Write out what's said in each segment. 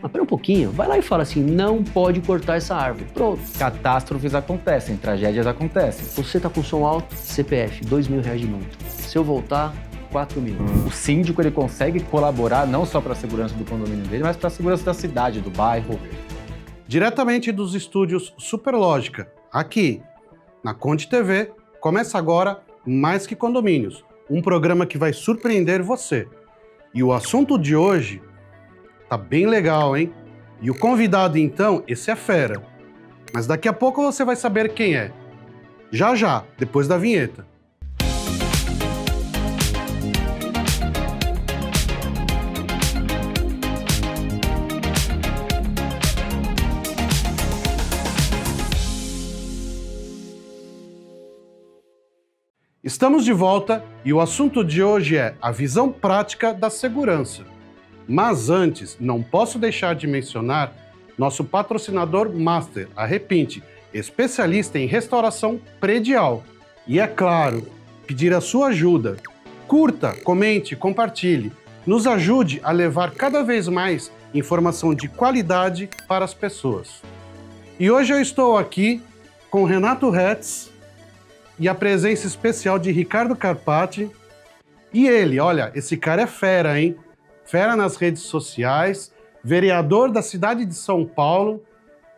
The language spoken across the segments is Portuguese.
Mas pera um pouquinho, vai lá e fala assim, não pode cortar essa árvore. Pronto. Catástrofes acontecem, tragédias acontecem. Você tá com som alto, CPF, R$2.000 de multa. Se eu voltar, 4 mil. O síndico, ele consegue colaborar não só para a segurança do condomínio dele, mas para a segurança da cidade, do bairro. Diretamente dos estúdios Superlógica, aqui na Conde TV, começa agora Mais Que Condomínios, um programa que vai surpreender você. E o assunto de hoje tá bem legal, hein? E o convidado, então, esse é fera. Mas daqui a pouco você vai saber quem é. Já já, depois da vinheta. Estamos de volta e o assunto de hoje é a visão prática da segurança. Mas antes, não posso deixar de mencionar nosso patrocinador master, a Repinte, especialista em restauração predial. E é claro, pedir a sua ajuda. Curta, comente, compartilhe. Nos ajude a levar cada vez mais informação de qualidade para as pessoas. E hoje eu estou aqui com Renato Retz, e a presença especial de Ricardo Carpati. E ele, olha, esse cara é fera, hein? Fera nas redes sociais, vereador da cidade de São Paulo.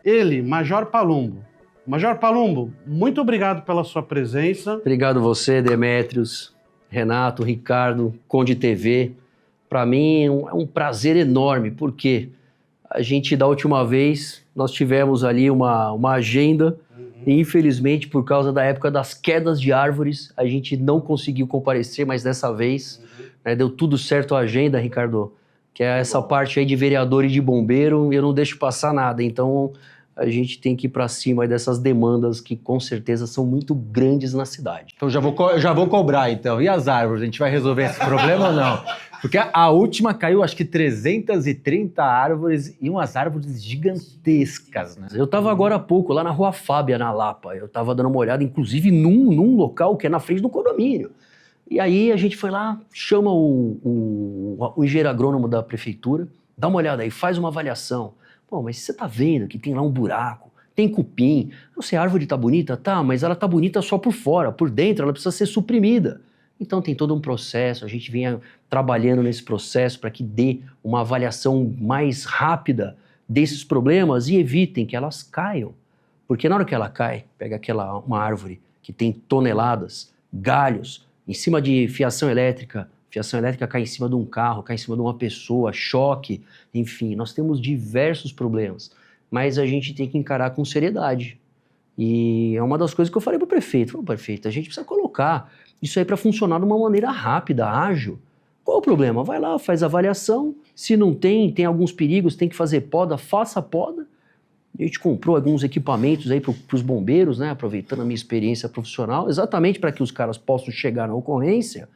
Ele, Major Palumbo. Major Palumbo, muito obrigado pela sua presença. Obrigado você, Demétrios, Renato, Ricardo, Conde TV. Para mim é um prazer enorme, porque a gente, da última vez, nós tivemos ali uma agenda. E, infelizmente, por causa da época das quedas de árvores, a gente não conseguiu comparecer, mas dessa vez deu tudo certo a agenda, Ricardo, que é essa parte aí de vereador e de bombeiro, eu não deixo passar nada. Então, a gente tem que ir para cima aí dessas demandas que, com certeza, são muito grandes na cidade. Então, já vou cobrar, então. E as árvores? A gente vai resolver esse problema ou não? Porque a última caiu, acho que 330 árvores e umas árvores gigantescas, né? Eu estava agora há pouco lá na Rua Fábia, na Lapa. Eu estava dando uma olhada, inclusive, num local que é na frente do condomínio. E aí a gente foi lá, chama o engenheiro agrônomo da prefeitura, dá uma olhada aí, faz uma avaliação. Pô, mas você tá vendo que tem lá um buraco, tem cupim. Não sei, a árvore tá bonita? Tá, mas ela tá bonita só por fora. Por dentro ela precisa ser suprimida. Então tem todo um processo, a gente vinha trabalhando nesse processo para que dê uma avaliação mais rápida desses problemas e evitem que elas caiam. Porque na hora que ela cai, pega uma árvore que tem toneladas, galhos, em cima de fiação elétrica cai em cima de um carro, cai em cima de uma pessoa, choque, enfim, nós temos diversos problemas, mas a gente tem que encarar com seriedade. E é uma das coisas que eu falei para o prefeito. Falei, prefeito, a gente precisa colocar isso aí para funcionar de uma maneira rápida, ágil. Qual o problema? Vai lá, faz a avaliação. Se não tem alguns perigos, tem que fazer poda, faça a poda. A gente comprou alguns equipamentos aí para os bombeiros, né? Aproveitando a minha experiência profissional, exatamente para que os caras possam chegar na ocorrência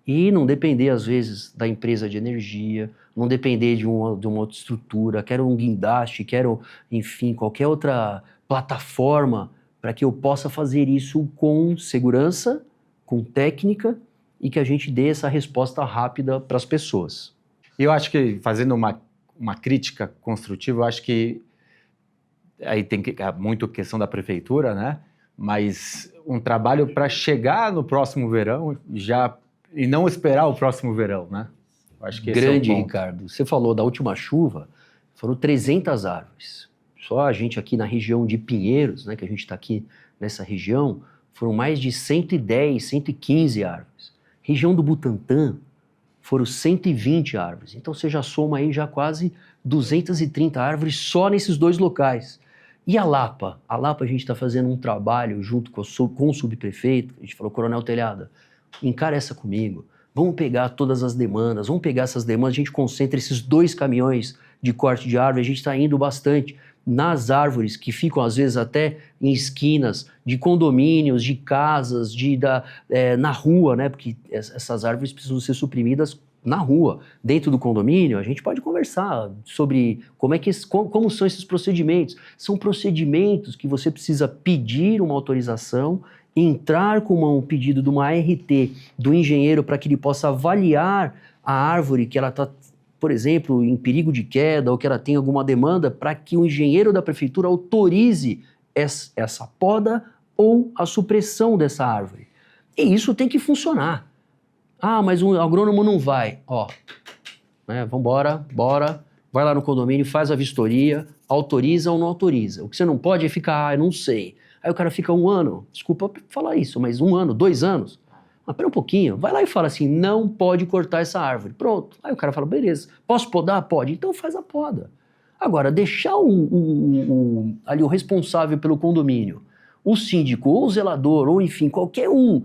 e não depender, às vezes, da empresa de energia, não depender de uma outra estrutura, quero um guindaste, quero, enfim, qualquer outra plataforma para que eu possa fazer isso com segurança, com técnica e que a gente dê essa resposta rápida para as pessoas. E eu acho que, fazendo uma crítica construtiva, eu acho que aí tem muito questão da prefeitura, né? Mas um trabalho para chegar no próximo verão e não esperar o próximo verão, né? Eu acho que grande, esse é o ponto. Ricardo. Você falou da última chuva, foram 300 árvores. Só a gente aqui na região de Pinheiros, né, que a gente está aqui nessa região, foram mais de 110, 115 árvores. Região do Butantã, foram 120 árvores. Então você já soma aí já quase 230 árvores só nesses dois locais. E a Lapa? A Lapa a gente está fazendo um trabalho junto com o subprefeito, a gente falou, Coronel Telhada, encara essa comigo, vamos pegar todas as demandas, vamos pegar essas demandas, a gente concentra esses 2 caminhões de corte de árvore, a gente está indo bastante nas árvores que ficam às vezes até em esquinas de condomínios, de casas, na rua, né? Porque essas árvores precisam ser suprimidas na rua, dentro do condomínio. A gente pode conversar sobre como são esses procedimentos. São procedimentos que você precisa pedir uma autorização, entrar com um pedido de uma ART do engenheiro para que ele possa avaliar a árvore que ela está por exemplo, em perigo de queda ou que ela tem alguma demanda, para que o engenheiro da prefeitura autorize essa poda ou a supressão dessa árvore. E isso tem que funcionar. Ah, mas o agrônomo não vai. Ó, né, vambora, bora, vai lá no condomínio, faz a vistoria, autoriza ou não autoriza. O que você não pode é ficar, eu não sei. Aí o cara fica 1 ano, desculpa falar isso, mas 1 ano, 2 anos. Mas pera um pouquinho, vai lá e fala assim, não pode cortar essa árvore. Pronto. Aí o cara fala, beleza, posso podar? Pode. Então faz a poda. Agora, deixar ali o responsável pelo condomínio, o síndico, ou o zelador, ou enfim, qualquer um,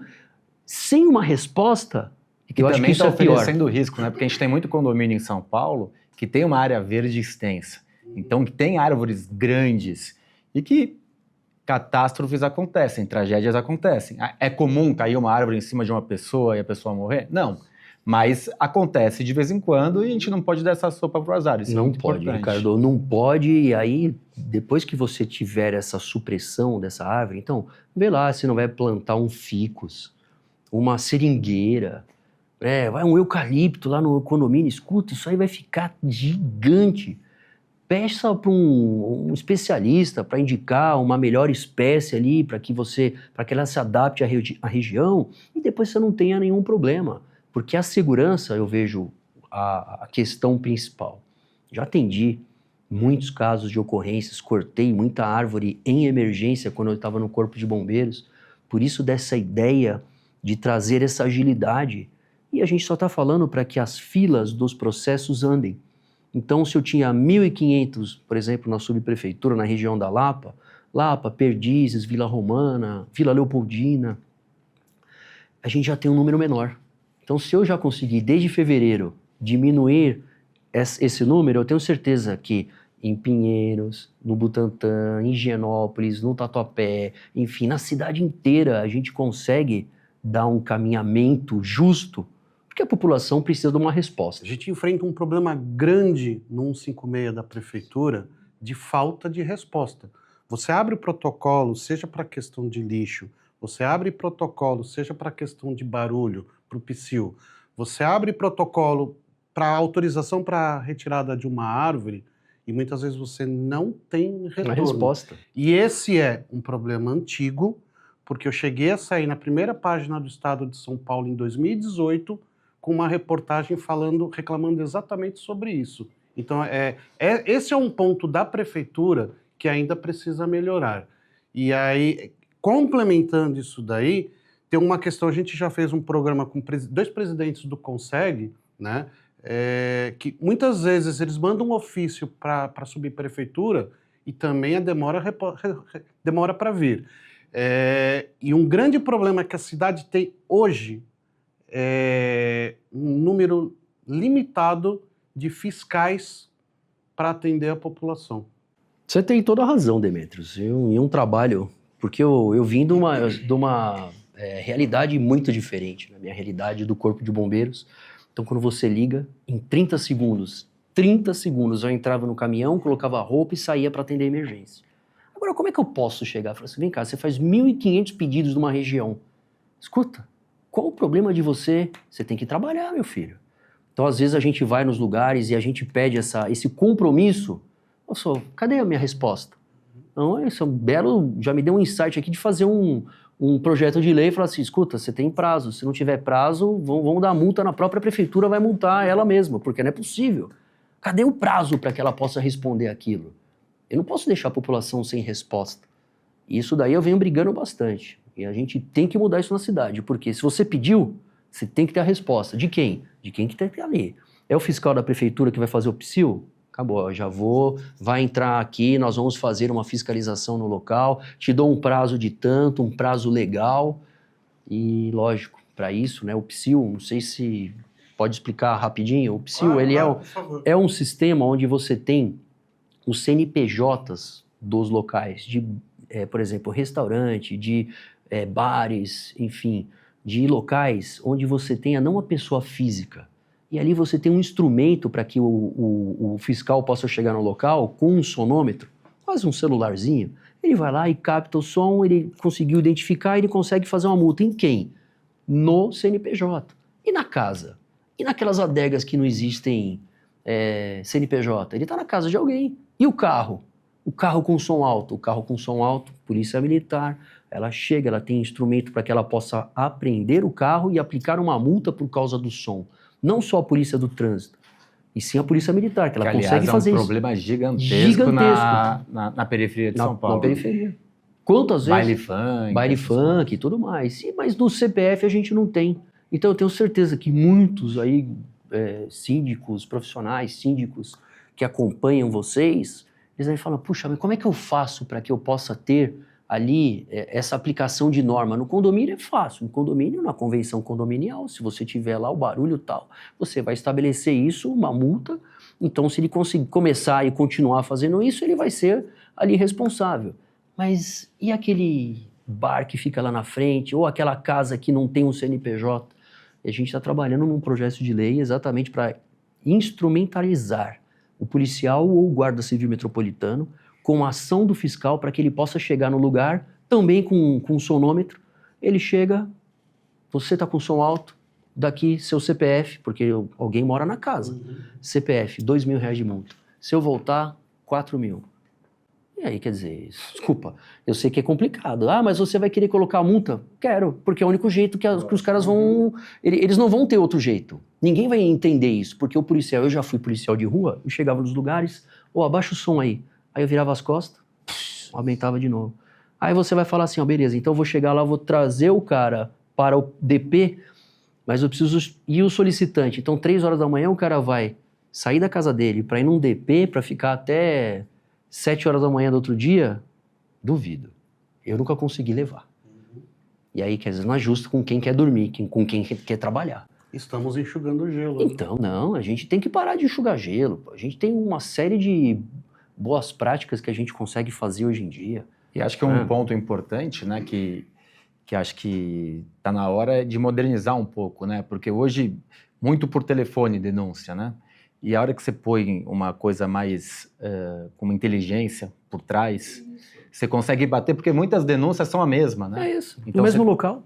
sem uma resposta, eu acho que isso é pior. Oferecendo risco, né? Porque a gente tem muito condomínio em São Paulo que tem uma área verde extensa. Então, que tem árvores grandes e que catástrofes acontecem, tragédias acontecem. É comum cair uma árvore em cima de uma pessoa e a pessoa morrer? Não. Mas acontece de vez em quando e a gente não pode dar essa sopa pro azar. Isso não é muito pode, importante. Ricardo, não pode. E aí, depois que você tiver essa supressão dessa árvore, então, vê lá se não vai plantar um ficus, uma seringueira, vai um eucalipto lá no condomínio, escuta, isso aí vai ficar gigante. Peça para um especialista para indicar uma melhor espécie ali, para que ela se adapte à região e depois você não tenha nenhum problema. Porque a segurança, eu vejo a questão principal. Já atendi muitos casos de ocorrências, cortei muita árvore em emergência quando eu estava no Corpo de Bombeiros, por isso dessa ideia de trazer essa agilidade. E a gente só está falando para que as filas dos processos andem. Então, se eu tinha 1.500, por exemplo, na subprefeitura, na região da Lapa, Perdizes, Vila Romana, Vila Leopoldina, a gente já tem um número menor. Então, se eu já conseguir, desde fevereiro, diminuir esse número, eu tenho certeza que em Pinheiros, no Butantã, em Higienópolis, no Tatuapé, enfim, na cidade inteira, a gente consegue dar um caminhamento justo, porque a população precisa de uma resposta. A gente enfrenta um problema grande no 156 da prefeitura de falta de resposta. Você abre o protocolo, seja para a questão de lixo, você abre protocolo, seja para a questão de barulho, para o PSIL, você abre protocolo para autorização para retirada de uma árvore e muitas vezes você não tem retorno. Uma resposta. E esse é um problema antigo, porque eu cheguei a sair na primeira página do Estado de São Paulo em 2018 com uma reportagem reclamando exatamente sobre isso. Então, esse é um ponto da prefeitura que ainda precisa melhorar. E aí, complementando isso daí, tem uma questão, a gente já fez um programa com 2 presidentes do CONSEG, né, que muitas vezes eles mandam um ofício para a subprefeitura e também a demora para vir. E um grande problema que a cidade tem hoje um número limitado de fiscais para atender a população. Você tem toda a razão, Demetrios. Em um trabalho, porque eu vim de uma realidade muito diferente, né? Minha realidade do Corpo de Bombeiros. Então, quando você liga, em 30 segundos eu entrava no caminhão, colocava a roupa e saía para atender a emergência. Agora, como é que eu posso chegar? Eu falei assim, vem cá, você faz 1.500 pedidos numa região. Escuta, qual o problema de você? Você tem que trabalhar, meu filho. Então, às vezes, a gente vai nos lugares e a gente pede esse compromisso. Cadê a minha resposta? Então, esse é um belo... Já me deu um insight aqui de fazer um projeto de lei e falar assim, escuta, você tem prazo. Se não tiver prazo, vão dar multa na própria prefeitura, vai multar ela mesma, porque não é possível. Cadê o prazo para que ela possa responder aquilo? Eu não posso deixar a população sem resposta. Isso daí eu venho brigando bastante. E a gente tem que mudar isso na cidade, porque se você pediu, você tem que ter a resposta. De quem? De quem que tem que ter ali. É o fiscal da prefeitura que vai fazer o PSIL? Acabou, vai entrar aqui, nós vamos fazer uma fiscalização no local, te dou um prazo de tanto, um prazo legal. E, lógico, para isso, né, o PSIL, não sei se pode explicar rapidinho, o PSIL, ele é um sistema onde você tem os CNPJs dos locais, por exemplo, restaurante, de bares, enfim, de locais onde você tenha não a pessoa física. E ali você tem um instrumento para que o fiscal possa chegar no local com um sonômetro, quase um celularzinho. Ele vai lá e capta o som, ele conseguiu identificar, ele consegue fazer uma multa em quem? No CNPJ. E na casa? E naquelas adegas que não existem CNPJ? Ele está na casa de alguém. E o carro? O carro com som alto. O carro com som alto, polícia militar. Ela chega, ela tem instrumento para que ela possa apreender o carro e aplicar uma multa por causa do som. Não só a polícia do trânsito, e sim a polícia militar, que ela aliás, consegue fazer isso. É um problema gigantesco na periferia de São Paulo. Na periferia. Quantas vezes? Baile funk e tudo mais. Mas no CPF a gente não tem. Então eu tenho certeza que muitos aí, síndicos, profissionais, síndicos que acompanham vocês, eles aí falam, puxa, mas como é que eu faço para que eu possa ter ali essa aplicação de norma? No condomínio é fácil. No condomínio, na convenção condominial, se você tiver lá o barulho tal, você vai estabelecer isso, uma multa. Então, se ele conseguir começar e continuar fazendo isso, ele vai ser ali responsável. Mas e aquele bar que fica lá na frente, ou aquela casa que não tem um CNPJ? E a gente está trabalhando num projeto de lei exatamente para instrumentalizar o policial ou o guarda civil metropolitano com a ação do fiscal para que ele possa chegar no lugar, também com um sonômetro. Ele chega, você está com som alto, daqui seu CPF, porque alguém mora na casa. CPF, R$2.000 de multa. Se eu voltar, 4.000. E aí, quer dizer, desculpa, eu sei que é complicado. Ah, mas você vai querer colocar a multa? Quero, porque é o único jeito que os caras vão... Eles não vão ter outro jeito. Ninguém vai entender isso, porque o policial, eu já fui policial de rua, eu chegava nos lugares, abaixa o som aí. Aí eu virava as costas, aumentava de novo. Aí você vai falar assim, beleza, então eu vou chegar lá, vou trazer o cara para o DP, mas eu preciso ir o solicitante. Então 3 horas da manhã o cara vai sair da casa dele para ir num DP, para ficar até 7 horas da manhã do outro dia, duvido. Eu nunca consegui levar. E aí, quer dizer, não é justo com quem quer dormir, com quem quer trabalhar. Estamos enxugando gelo. Então, não, a gente tem que parar de enxugar gelo. A gente tem uma série de boas práticas que a gente consegue fazer hoje em dia. E acho que um ponto importante, né, que acho que está na hora de modernizar um pouco, né, porque hoje, muito por telefone denúncia, né, e a hora que você põe uma coisa mais com uma inteligência por trás, você consegue bater, porque muitas denúncias são a mesma, né. É isso, então, no mesmo local.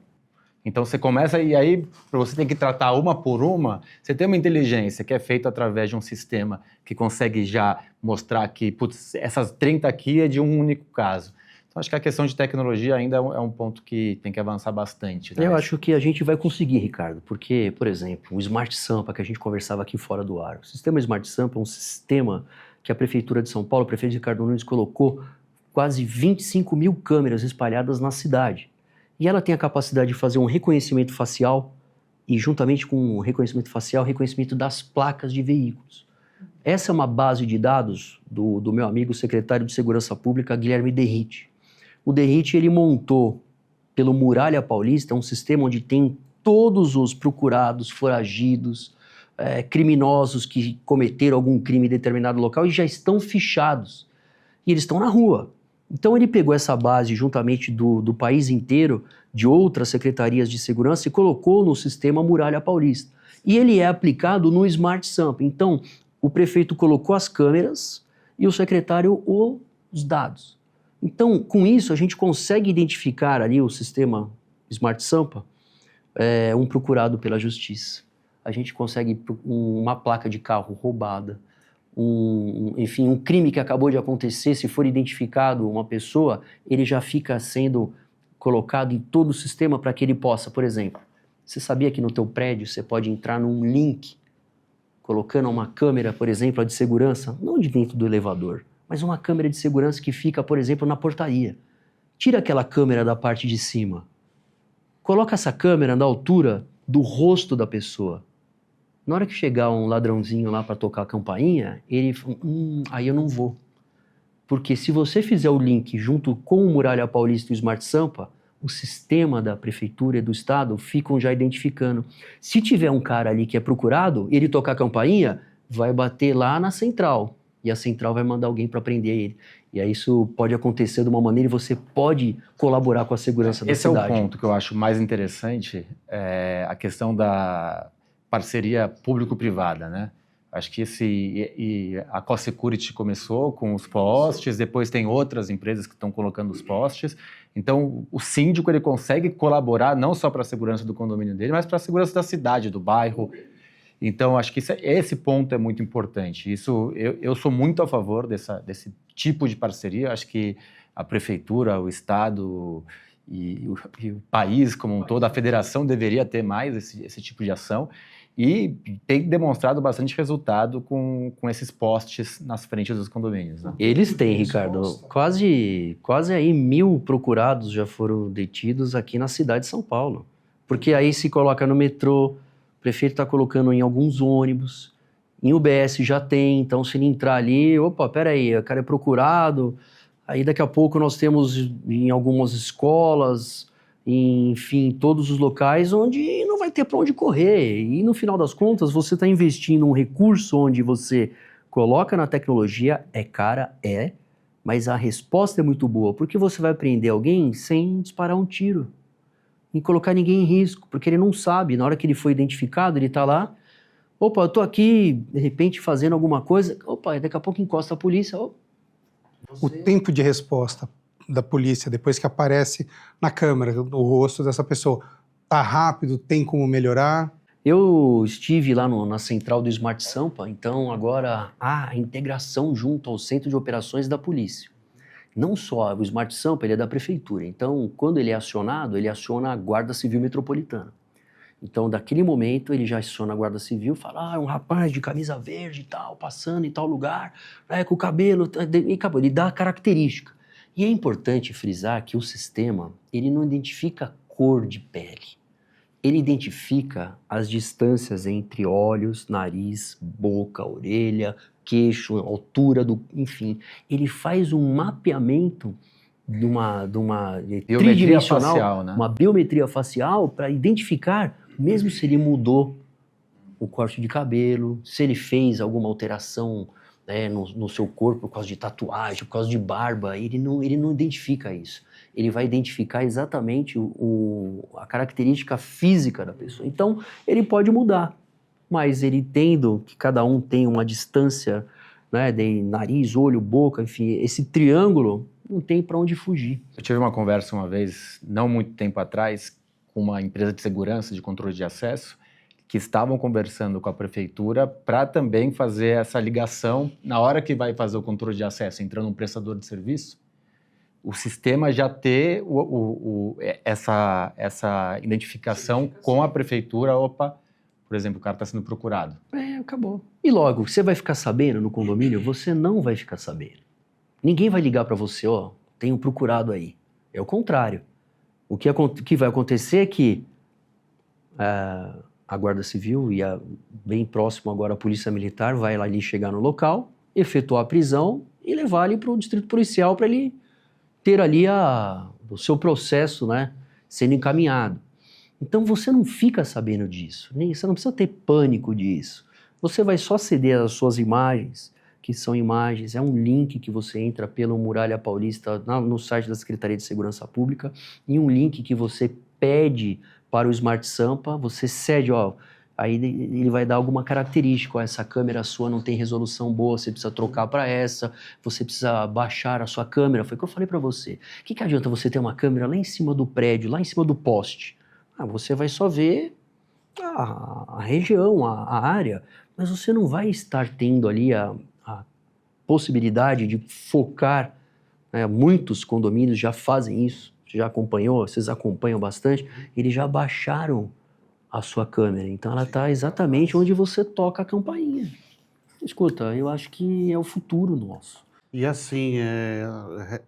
Então você começa e aí você tem que tratar uma por uma, você tem uma inteligência que é feita através de um sistema que consegue já mostrar que, putz, essas 30 aqui é de um único caso. Então acho que a questão de tecnologia ainda é um ponto que tem que avançar bastante. Né? Eu acho que a gente vai conseguir, Ricardo, porque, por exemplo, o Smart Sampa, que a gente conversava aqui fora do ar, o sistema Smart Sampa é um sistema que a Prefeitura de São Paulo, o prefeito Ricardo Nunes, colocou quase 25 mil câmeras espalhadas na cidade. E ela tem a capacidade de fazer um reconhecimento facial e, juntamente com o reconhecimento facial, reconhecimento das placas de veículos. Essa é uma base de dados do meu amigo secretário de Segurança Pública, Guilherme Derrite. O Derrite, ele montou, pelo Muralha Paulista, um sistema onde tem todos os procurados, foragidos, criminosos que cometeram algum crime em determinado local e já estão fichados. E eles estão na rua. Então ele pegou essa base juntamente do país inteiro, de outras secretarias de segurança e colocou no sistema Muralha Paulista. E ele é aplicado no Smart Sampa. Então o prefeito colocou as câmeras e o secretário os dados. Então com isso a gente consegue identificar ali o sistema Smart Sampa, um procurado pela justiça. A gente consegue uma placa de carro roubada. Enfim, um crime que acabou de acontecer, se for identificado uma pessoa, ele já fica sendo colocado em todo o sistema para que ele possa, por exemplo, você sabia que no teu prédio você pode entrar num link, colocando uma câmera, por exemplo, de segurança, não de dentro do elevador, mas uma câmera de segurança que fica, por exemplo, na portaria. Tira aquela câmera da parte de cima, coloca essa câmera na altura do rosto da pessoa. Na hora que chegar um ladrãozinho lá para tocar a campainha, ele fala, aí eu não vou. Porque se você fizer o link junto com o Muralha Paulista e o Smart Sampa, o sistema da prefeitura e do estado ficam já identificando. Se tiver um cara ali que é procurado, ele tocar a campainha, vai bater lá na central. E a central vai mandar alguém para prender ele. E aí isso pode acontecer de uma maneira e você pode colaborar com a segurança da cidade. Esse é o ponto que eu acho mais interessante, a questão da parceria público-privada, né? Acho que a CoSecurity começou com os postes, depois tem outras empresas que estão colocando os postes. Então, o síndico ele consegue colaborar não só para a segurança do condomínio dele, mas para a segurança da cidade, do bairro. Então, acho que esse ponto é muito importante. Isso, eu sou muito a favor desse tipo de parceria. Acho que a prefeitura, o Estado e o país como um todo, a federação deveria ter mais esse tipo de ação e tem demonstrado bastante resultado com esses postes nas frentes dos condomínios. Né? Eles têm, Ricardo, quase aí 1.000 procurados já foram detidos aqui na cidade de São Paulo. Porque aí se coloca no metrô, o prefeito está colocando em alguns ônibus, em UBS já tem, então se ele entrar ali, opa, peraí, o cara é procurado, aí daqui a pouco nós temos em algumas escolas, enfim, todos os locais onde não vai ter para onde correr. E no final das contas, você está investindo um recurso onde você coloca na tecnologia, é cara, mas a resposta é muito boa, porque você vai prender alguém sem disparar um tiro. E colocar ninguém em risco, porque ele não sabe, na hora que ele foi identificado, ele está lá, opa, eu tô aqui, de repente, fazendo alguma coisa, opa, daqui a pouco encosta a polícia. O tempo de resposta da polícia, depois que aparece na câmera o rosto dessa pessoa, tá rápido, tem como melhorar? Eu estive lá na central do Smart Sampa, então agora há a integração junto ao centro de operações da polícia. Não só o Smart Sampa, ele é da prefeitura. Então, quando ele é acionado, ele aciona a Guarda Civil Metropolitana. Então, daquele momento, ele já aciona a Guarda Civil, fala, é um rapaz de camisa verde e tal, passando em tal lugar, com o cabelo, e acabou. Ele dá a característica. E é importante frisar que o sistema, ele não identifica cor de pele. Ele identifica as distâncias entre olhos, nariz, boca, orelha, queixo, altura enfim, ele faz um mapeamento de uma tridimensional, facial, né? uma biometria facial para identificar, mesmo se ele mudou o corte de cabelo, se ele fez alguma alteração, né, no seu corpo por causa de tatuagem, por causa de barba, ele não identifica isso. Ele vai identificar exatamente a característica física da pessoa. Então, ele pode mudar. Mas ele tendo que cada um tem uma distância, né, de nariz, olho, boca, enfim, esse triângulo não tem para onde fugir. Eu tive uma conversa uma vez, não muito tempo atrás, com uma empresa de segurança, de controle de acesso, que estavam conversando com a prefeitura para também fazer essa ligação na hora que vai fazer o controle de acesso, entrando um prestador de serviço, o sistema já ter essa identificação com a prefeitura, opa, por exemplo, o cara está sendo procurado. Acabou. E logo, você vai ficar sabendo no condomínio? Você não vai ficar sabendo. Ninguém vai ligar para você, tem um procurado aí. É o contrário. O que vai acontecer é que a Guarda Civil e bem próximo agora a Polícia Militar vai lá ali chegar no local, efetuar a prisão e levar ele para o distrito policial para ele ter ali o seu processo, né, sendo encaminhado. Então você não fica sabendo disso, você não precisa ter pânico disso. Você vai só ceder as suas imagens, que são imagens, é um link que você entra pelo Muralha Paulista no site da Secretaria de Segurança Pública, e um link que você pede para o Smart Sampa, você cede, aí ele vai dar alguma característica, essa câmera sua não tem resolução boa, você precisa trocar para essa, você precisa baixar a sua câmera, foi o que eu falei para você. O que adianta você ter uma câmera lá em cima do prédio, lá em cima do poste? Você vai só ver a região, a área, mas você não vai estar tendo ali a possibilidade de focar, né? Muitos condomínios já fazem isso, você já acompanhou, vocês acompanham bastante, eles já baixaram a sua câmera, então ela está exatamente onde você toca a campainha. Escuta, eu acho que é o futuro nosso. E assim,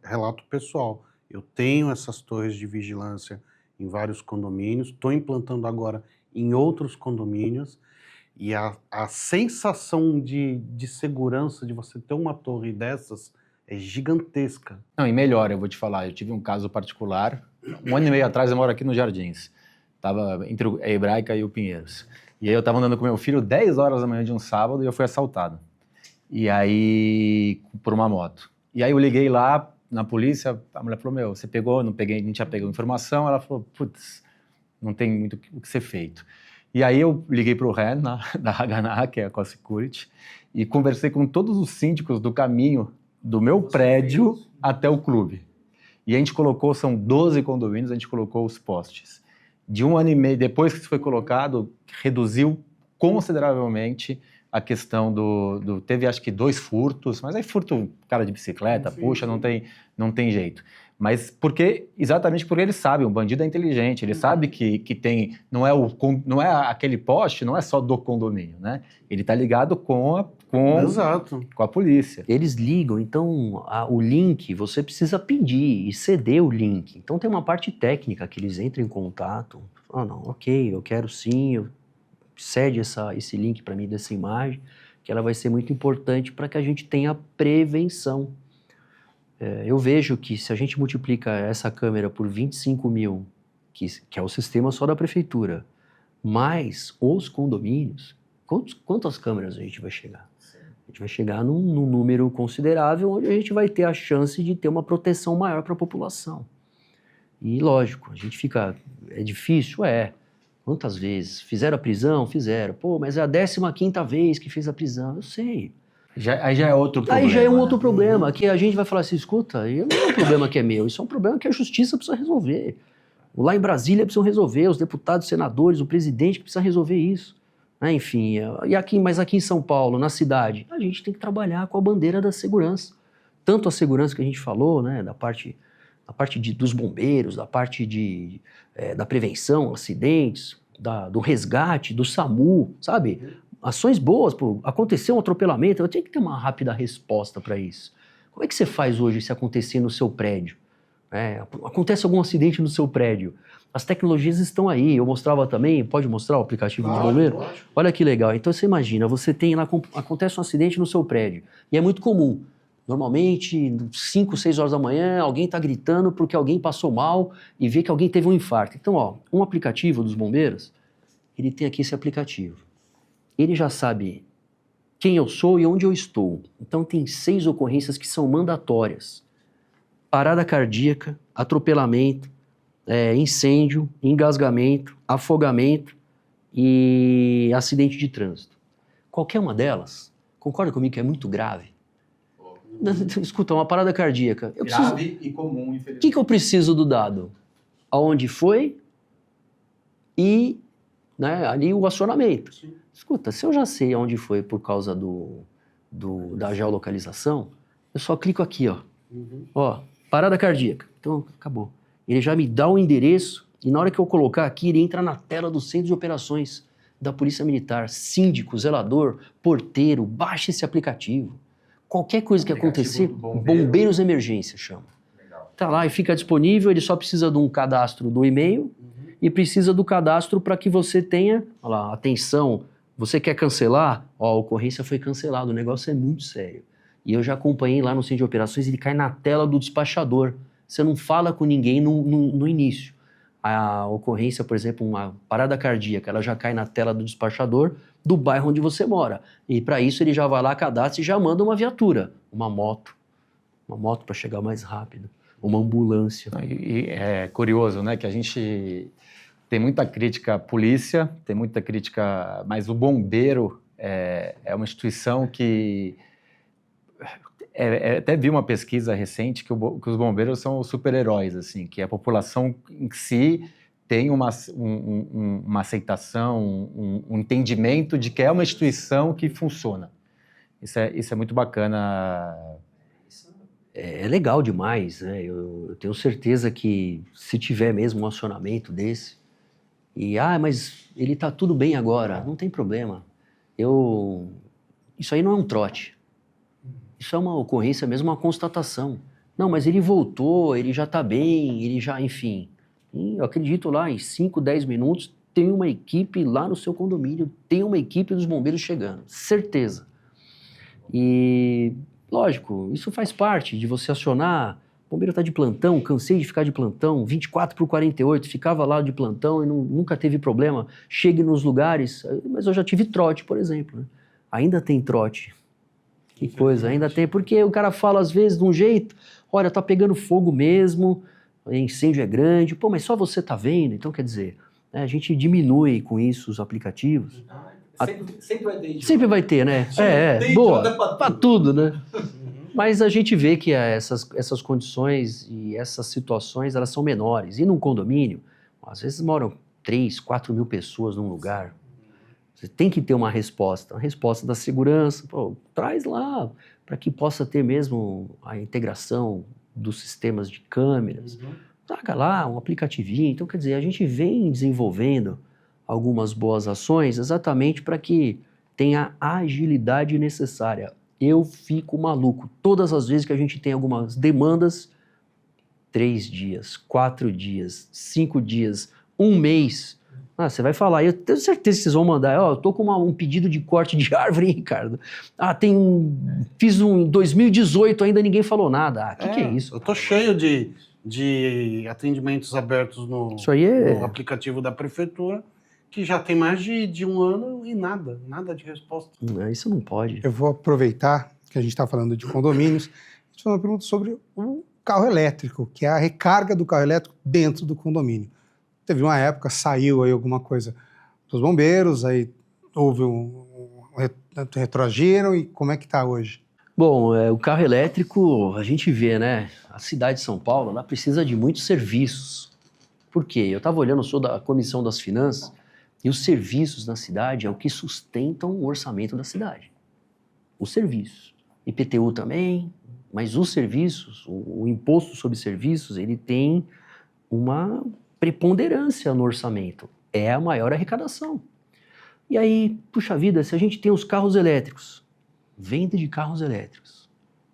relato pessoal, eu tenho essas torres de vigilância em vários condomínios, estou implantando agora em outros condomínios, e a sensação de segurança de você ter uma torre dessas é gigantesca. Não, e melhor, eu vou te falar, eu tive um caso particular, 1 ano e meio atrás, eu moro aqui nos Jardins, estava entre a Hebraica e o Pinheiros, e aí eu estava andando com meu filho 10 horas da manhã de um sábado e eu fui assaltado, e aí, por uma moto. E aí eu liguei lá na polícia, a mulher falou, você pegou? Não peguei, a gente já pegou informação, ela falou, putz, não tem muito o que ser feito. E aí eu liguei para o Ren, da Haganah, que é a Co-Security, e conversei com todos os síndicos do caminho do meu prédio até o clube. E a gente colocou, são 12 condomínios, a gente colocou os postes. De 1 ano e meio, depois que isso foi colocado, reduziu consideravelmente a questão teve acho que 2 furtos, mas aí furto cara de bicicleta, puxa, não tem jeito. Mas exatamente porque ele sabe, o bandido é inteligente, ele sabe que tem, não é aquele poste, não é só do condomínio, né? Ele tá ligado com Exato. a polícia. Eles ligam, então o link, você precisa pedir e ceder o link. Então tem uma parte técnica que eles entram em contato. Não, ok, eu quero sim, cede esse link para mim dessa imagem, que ela vai ser muito importante para que a gente tenha prevenção. Eu vejo que se a gente multiplica essa câmera por 25 mil, que é o sistema só da prefeitura, mais os condomínios, quantas câmeras a gente vai chegar? A gente vai chegar num número considerável, onde a gente vai ter a chance de ter uma proteção maior para a população. E lógico, a gente fica... É difícil? Quantas vezes? Fizeram a prisão? Fizeram. Pô, mas é a 15ª vez que fez a prisão. Eu sei. Aí já é outro problema. Aí já é um outro problema, que a gente vai falar assim, escuta, não é um problema que é meu, isso é um problema que a justiça precisa resolver. Lá em Brasília precisam resolver, os deputados, senadores, o presidente precisa resolver isso. Enfim, mas aqui em São Paulo, na cidade, a gente tem que trabalhar com a bandeira da segurança. Tanto a segurança que a gente falou, né, da parte dos bombeiros, da parte da prevenção, acidentes, do resgate, do SAMU, sabe? Ações boas, aconteceu um atropelamento, eu tenho que ter uma rápida resposta para isso. Como é que você faz hoje se acontecer no seu prédio? Acontece algum acidente no seu prédio? As tecnologias estão aí, eu mostrava também, pode mostrar o aplicativo do bombeiro? Olha que legal, então você imagina, você tem lá, acontece um acidente no seu prédio, e é muito comum. Normalmente, 5, 6 horas da manhã, alguém está gritando porque alguém passou mal e vê que alguém teve um infarto. Então, um aplicativo dos bombeiros, ele tem aqui esse aplicativo. Ele já sabe quem eu sou e onde eu estou. Então, tem 6 ocorrências que são mandatórias. Parada cardíaca, atropelamento, incêndio, engasgamento, afogamento e acidente de trânsito. Qualquer uma delas, concorda comigo que é muito grave? Escuta, uma parada cardíaca. Grave e comum, infelizmente. O que eu preciso do dado? Aonde foi e ali o acionamento. Sim. Escuta, se eu já sei aonde foi por causa da geolocalização, eu só clico aqui, ó. Ó, parada cardíaca. Então, acabou. Ele já me dá o endereço e na hora que eu colocar aqui, ele entra na tela do centro de operações da Polícia Militar. Síndico, zelador, porteiro, baixa esse aplicativo. Qualquer coisa que acontecer, Bombeiros Emergência chama. Legal. Tá lá e fica disponível, ele só precisa de um cadastro do e-mail e precisa do cadastro para que você tenha, olha lá, atenção, você quer cancelar? Ó, a ocorrência foi cancelada, o negócio é muito sério. E eu já acompanhei lá no centro de operações, ele cai na tela do despachador. Você não fala com ninguém no início. A ocorrência, por exemplo, uma parada cardíaca, ela já cai na tela do despachador do bairro onde você mora. E para isso ele já vai lá, cadastra e já manda uma viatura, uma moto para chegar mais rápido, uma ambulância. E é curioso, né, que a gente tem muita crítica à polícia, tem muita crítica, mas o bombeiro é uma instituição que... até vi uma pesquisa recente que os bombeiros são os super-heróis, assim, que a população em si tem uma aceitação, um entendimento de que é uma instituição que funciona. Isso é muito bacana. É legal demais, né? Eu tenho certeza que se tiver mesmo um acionamento desse, mas ele está tudo bem agora, não tem problema. Isso aí não é um trote. Isso é uma ocorrência mesmo, uma constatação. Não, mas ele voltou, ele já está bem, ele já, enfim. Eu acredito lá, em 5, 10 minutos, tem uma equipe lá no seu condomínio, tem uma equipe dos bombeiros chegando, certeza. E, lógico, isso faz parte de você acionar. O bombeiro está de plantão, cansei de ficar de plantão, 24/48, ficava lá de plantão e nunca teve problema. Chegue nos lugares, mas eu já tive trote, por exemplo. Né? Ainda tem trote. Que coisa, ainda tem, porque o cara fala às vezes de um jeito, olha, tá pegando fogo mesmo, incêndio é grande, pô, mas só você tá vendo, então quer dizer, a gente diminui com isso os aplicativos. Sempre vai ter. Sempre vai ter, né? Boa, pra tudo, né? Mas a gente vê que essas condições e essas situações, elas são menores. E num condomínio, às vezes moram 3, 4 mil pessoas num lugar. Você tem que ter uma resposta. A resposta da segurança, pô, traz lá, para que possa ter mesmo a integração dos sistemas de câmeras. Traga lá um aplicativinho. Então, quer dizer, a gente vem desenvolvendo algumas boas ações exatamente para que tenha a agilidade necessária. Eu fico maluco. Todas as vezes que a gente tem algumas demandas, 3 dias, 4 dias, 5 dias, 1 mês. Você vai falar, eu tenho certeza que vocês vão mandar, eu tô com um pedido de corte de árvore, hein, Ricardo? Fiz um em 2018, ainda ninguém falou nada. Que é isso? Eu tô cheio de atendimentos abertos no Isso aí no aplicativo da prefeitura, que já tem mais de 1 ano e nada de resposta. Isso não pode. Eu vou aproveitar que a gente está falando de condomínios e te fazer uma pergunta sobre o carro elétrico, que é a recarga do carro elétrico dentro do condomínio. Teve uma época, saiu aí alguma coisa dos bombeiros, aí houve retroagiram, e como é que está hoje? Bom, o carro elétrico, a gente vê, né? A cidade de São Paulo, ela precisa de muitos serviços. Por quê? Eu estava olhando, eu sou da Comissão das Finanças, e os serviços na cidade é o que sustentam o orçamento da cidade. Os serviços. IPTU também, mas os serviços, o imposto sobre serviços, ele tem uma preponderância no orçamento. É a maior arrecadação. E aí, puxa vida, se a gente tem os carros elétricos, venda de carros elétricos,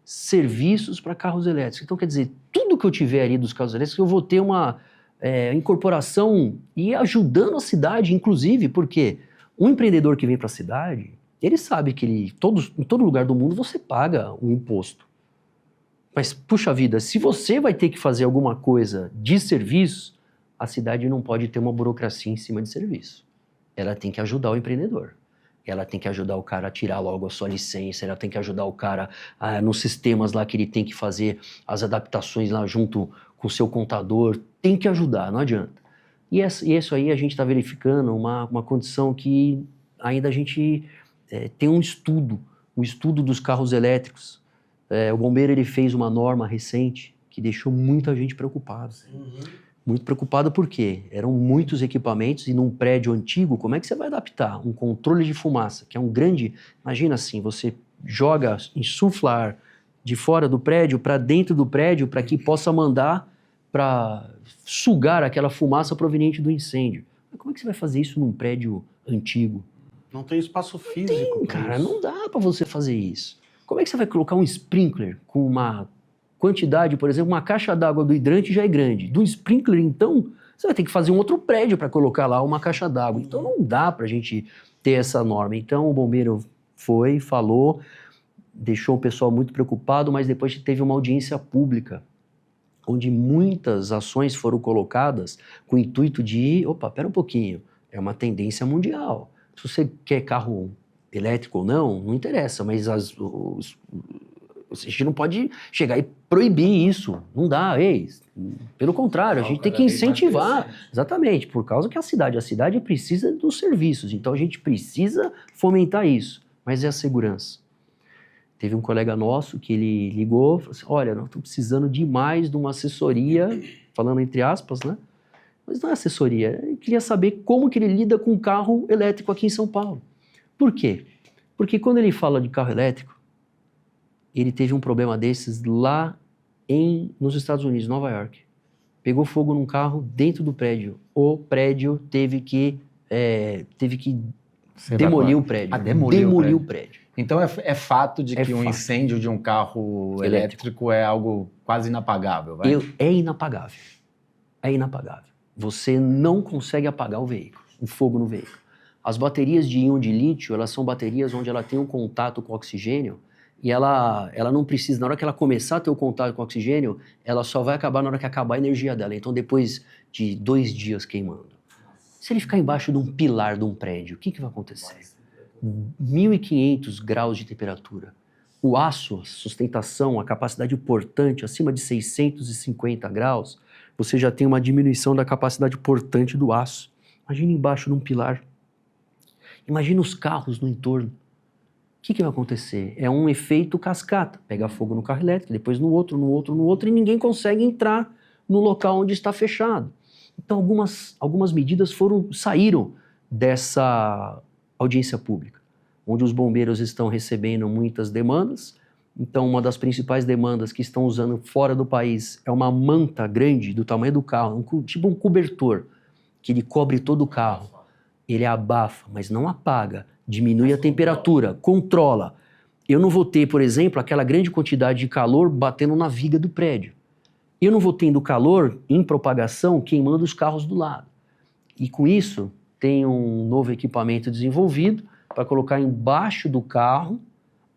serviços para carros elétricos. Então, quer dizer, tudo que eu tiver ali dos carros elétricos, eu vou ter uma incorporação e ajudando a cidade, inclusive, porque um empreendedor que vem para a cidade, ele sabe que em todo lugar do mundo você paga um imposto. Mas, puxa vida, se você vai ter que fazer alguma coisa de serviço, a cidade não pode ter uma burocracia em cima de serviço. Ela tem que ajudar o empreendedor. Ela tem que ajudar o cara a tirar logo a sua licença, ela tem que ajudar o cara nos sistemas lá que ele tem que fazer as adaptações lá junto com o seu contador, tem que ajudar, não adianta. E isso aí a gente está verificando uma condição que ainda a gente tem um estudo dos carros elétricos. O bombeiro ele fez uma norma recente que deixou muita gente preocupada. Muito preocupado porque eram muitos equipamentos e num prédio antigo, como é que você vai adaptar um controle de fumaça, que é um grande... Imagina assim, você joga, insufla ar de fora do prédio para dentro do prédio para que possa mandar para sugar aquela fumaça proveniente do incêndio. Mas como é que você vai fazer isso num prédio antigo? Não tem espaço físico. Tem, cara, não dá para você fazer isso. Como é que você vai colocar um sprinkler com uma quantidade, por exemplo, uma caixa d'água do hidrante já é grande. Do sprinkler, então, você vai ter que fazer um outro prédio para colocar lá uma caixa d'água. Então não dá para a gente ter essa norma. Então o bombeiro falou, deixou o pessoal muito preocupado, mas depois teve uma audiência pública, onde muitas ações foram colocadas com o intuito de, pera um pouquinho, é uma tendência mundial. Se você quer carro elétrico ou não interessa, mas a gente não pode chegar e proibir isso. Não dá, pelo contrário, a gente tem que incentivar. Exatamente, por causa que a cidade precisa dos serviços, então a gente precisa fomentar isso. Mas é a segurança. Teve um colega nosso que ele ligou e falou assim, olha, nós estamos precisando demais de uma assessoria, falando entre aspas, né? Mas não é assessoria, ele queria saber como que ele lida com carro elétrico aqui em São Paulo. Por quê? Porque quando ele fala de carro elétrico, ele teve um problema desses lá nos Estados Unidos, Nova York. Pegou fogo num carro dentro do prédio. O prédio teve que demolir o prédio. Demoliu o prédio. Então é fato de que um incêndio de um carro elétrico é algo quase inapagável, vai? É inapagável. É inapagável. Você não consegue apagar o fogo no veículo. As baterias de íon de lítio, elas são baterias onde ela tem um contato com o oxigênio e ela não precisa, na hora que ela começar a ter o contato com o oxigênio, ela só vai acabar na hora que acabar a energia dela. Então, depois de 2 dias queimando. Se ele ficar embaixo de um pilar de um prédio, o que vai acontecer? 1.500 graus de temperatura. O aço, a sustentação, a capacidade portante, acima de 650 graus, você já tem uma diminuição da capacidade portante do aço. Imagina embaixo de um pilar. Imagina os carros no entorno. O que vai acontecer? É um efeito cascata. Pega fogo no carro elétrico, depois no outro, e ninguém consegue entrar no local onde está fechado. Então, algumas medidas saíram dessa audiência pública, onde os bombeiros estão recebendo muitas demandas. Então, uma das principais demandas que estão usando fora do país é uma manta grande do tamanho do carro, tipo um cobertor, que ele cobre todo o carro. Ele abafa, mas não apaga, diminui a temperatura, controla. Eu não vou ter, por exemplo, aquela grande quantidade de calor batendo na viga do prédio. Eu não vou tendo calor em propagação queimando os carros do lado. E com isso, tem um novo equipamento desenvolvido para colocar embaixo do carro,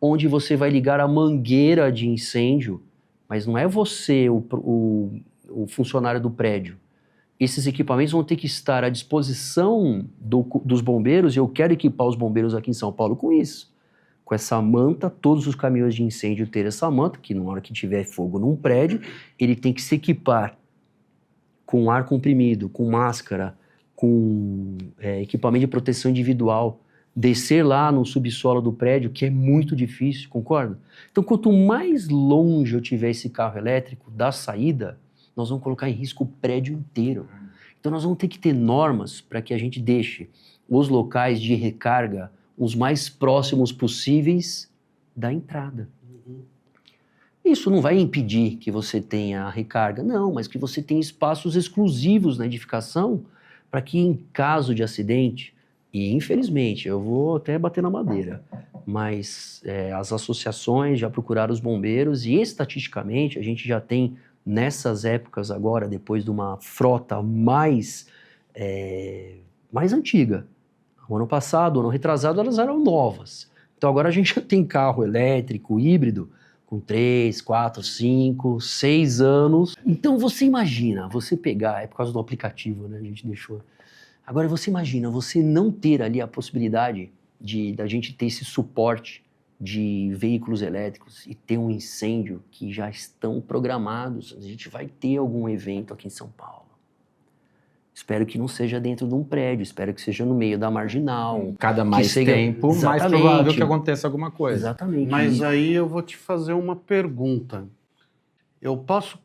onde você vai ligar a mangueira de incêndio, mas não é você o funcionário do prédio. Esses equipamentos vão ter que estar à disposição dos bombeiros, e eu quero equipar os bombeiros aqui em São Paulo com isso. Com essa manta, todos os caminhões de incêndio ter essa manta, que na hora que tiver fogo num prédio, ele tem que se equipar com ar comprimido, com máscara, com equipamento de proteção individual, descer lá no subsolo do prédio, que é muito difícil, concorda? Então, quanto mais longe eu tiver esse carro elétrico da saída, nós vamos colocar em risco o prédio inteiro. Então, nós vamos ter que ter normas para que a gente deixe os locais de recarga os mais próximos possíveis da entrada. Isso não vai impedir que você tenha a recarga, não, mas que você tenha espaços exclusivos na edificação para que, em caso de acidente, e infelizmente, eu vou até bater na madeira, mas as associações já procuraram os bombeiros e estatisticamente a gente já tem, nessas épocas agora, depois de uma frota mais antiga, o ano passado, o ano retrasado, elas eram novas. Então agora a gente já tem carro elétrico, híbrido, com 3, 4, 5, 6 anos. Então você imagina, você pegar, é por causa do aplicativo, né, a gente deixou. Agora você imagina, você não ter ali a possibilidade da gente ter esse suporte de veículos elétricos e ter um incêndio que já estão programados. A gente vai ter algum evento aqui em São Paulo. Espero que não seja dentro de um prédio, espero que seja no meio da marginal. Cada mais tempo, mais provável que aconteça alguma coisa. Exatamente. Mas aí eu vou te fazer uma pergunta. Eu posso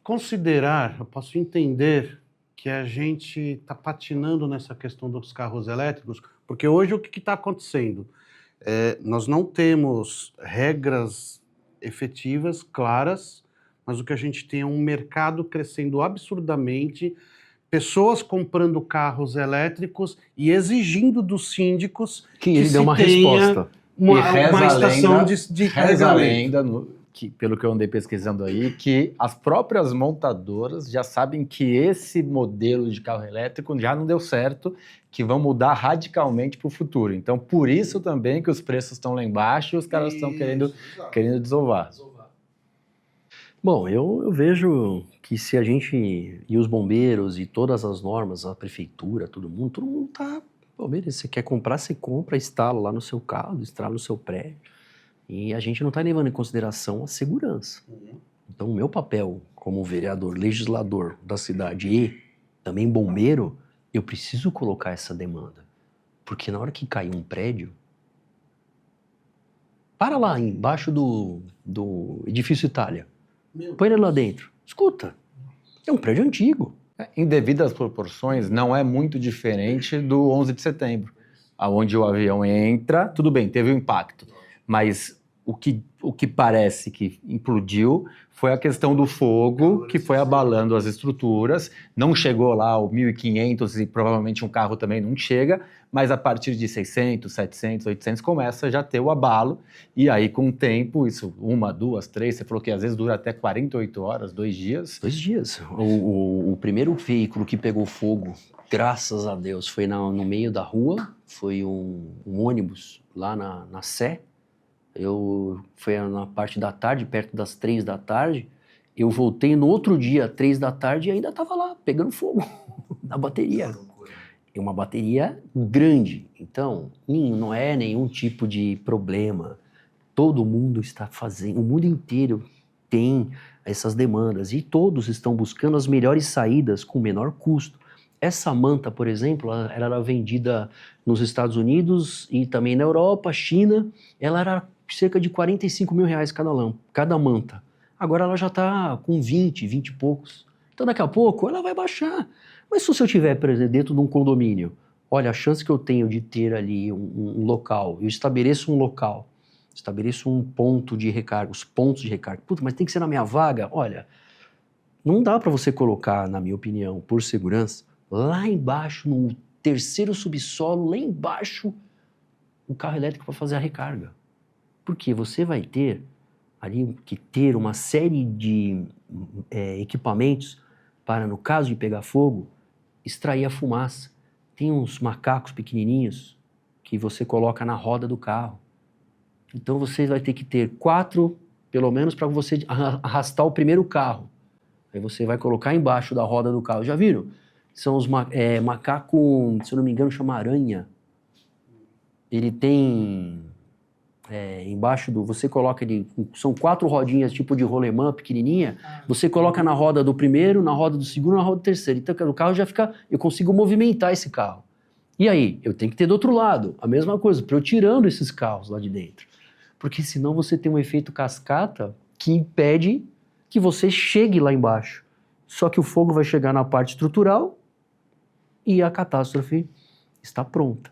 entender que a gente está patinando nessa questão dos carros elétricos, porque hoje o que está acontecendo? Nós não temos regras efetivas, claras, mas o que a gente tem é um mercado crescendo absurdamente, pessoas comprando carros elétricos e exigindo dos síndicos que ele dê uma resposta. Uma estação de reza a lenda, pelo que eu andei pesquisando aí, que as próprias montadoras já sabem que esse modelo de carro elétrico já não deu certo, que vão mudar radicalmente para o futuro. Então, por isso também que os preços estão lá embaixo e os caras estão querendo desovar. Bom, eu vejo que se a gente, e os bombeiros, e todas as normas, a prefeitura, todo mundo tá, pô, beleza, você quer comprar, você compra, instala lá no seu carro, instala no seu prédio, e a gente não está levando em consideração a segurança. Então, o meu papel como vereador, legislador da cidade e também bombeiro, eu preciso colocar essa demanda. Porque na hora que cair um prédio, para lá embaixo do edifício Itália, põe ele lá dentro, escuta, é um prédio antigo. Em devidas proporções, não é muito diferente do 11 de setembro, onde o avião entra, tudo bem, teve um impacto, mas o que parece que implodiu foi a questão do fogo, que foi abalando as estruturas, não chegou lá ao 1.500 e provavelmente um carro também não chega, mas a partir de 600, 700, 800 começa já a ter o abalo, e aí com o tempo, isso 1, 2, 3, você falou que às vezes dura até 48 horas, 2 dias. 2 dias. O primeiro veículo que pegou fogo, graças a Deus, foi no meio da rua, foi um ônibus lá na Sé. Foi na parte da tarde, perto das 3 da tarde, eu voltei no outro dia, 3 da tarde, e ainda estava lá, pegando fogo, na bateria. É uma bateria grande, então não é nenhum tipo de problema. Todo mundo está fazendo, o mundo inteiro tem essas demandas, e todos estão buscando as melhores saídas com menor custo. Essa manta, por exemplo, ela era vendida nos Estados Unidos e também na Europa, China, ela era cerca de R$45 mil cada manta. Agora ela já está com 20 e poucos. Então daqui a pouco ela vai baixar. Mas se eu tiver, por exemplo, dentro de um condomínio, olha, a chance que eu tenho de ter ali um local, eu estabeleço um local, estabeleço um ponto de recarga, os pontos de recarga. Puta, mas tem que ser na minha vaga? Olha, não dá para você colocar, na minha opinião, por segurança, lá embaixo, no terceiro subsolo, lá embaixo, o carro elétrico para fazer a recarga. Porque você vai ter ali que ter uma série de equipamentos para, no caso de pegar fogo, extrair a fumaça. Tem uns macacos pequenininhos que você coloca na roda do carro. Então você vai ter que ter 4, pelo menos, para você arrastar o primeiro carro. Aí você vai colocar embaixo da roda do carro. Já viram? São os macacos, se eu não me engano, chama aranha. Ele tem embaixo do... Você coloca ele... São 4 rodinhas, tipo de rolemã, pequenininha. Você coloca na roda do primeiro, na roda do segundo, na roda do terceiro. Então o carro já fica... Eu consigo movimentar esse carro. E aí? Eu tenho que ter do outro lado. A mesma coisa, para eu tirando esses carros lá de dentro. Porque senão você tem um efeito cascata que impede que você chegue lá embaixo. Só que o fogo vai chegar na parte estrutural e a catástrofe está pronta.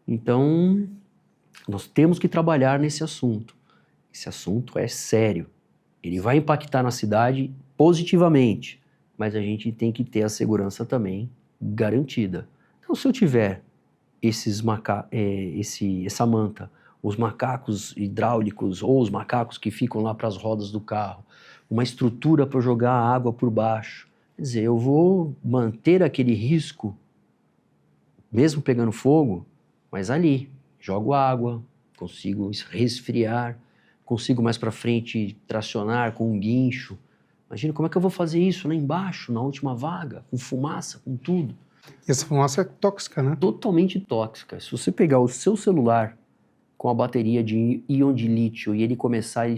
Então, nós temos que trabalhar nesse assunto. Esse assunto é sério. Ele vai impactar na cidade positivamente, mas a gente tem que ter a segurança também garantida. Então, se eu tiver essa manta, os macacos hidráulicos ou os macacos que ficam lá para as rodas do carro, uma estrutura para jogar água por baixo, quer dizer, eu vou manter aquele risco, mesmo pegando fogo, mas ali, jogo água, consigo resfriar, consigo mais para frente tracionar com um guincho. Imagina como é que eu vou fazer isso lá embaixo, na última vaga, com fumaça, com tudo. E essa fumaça é tóxica, né? Totalmente tóxica. Se você pegar o seu celular com a bateria de íon de lítio e ele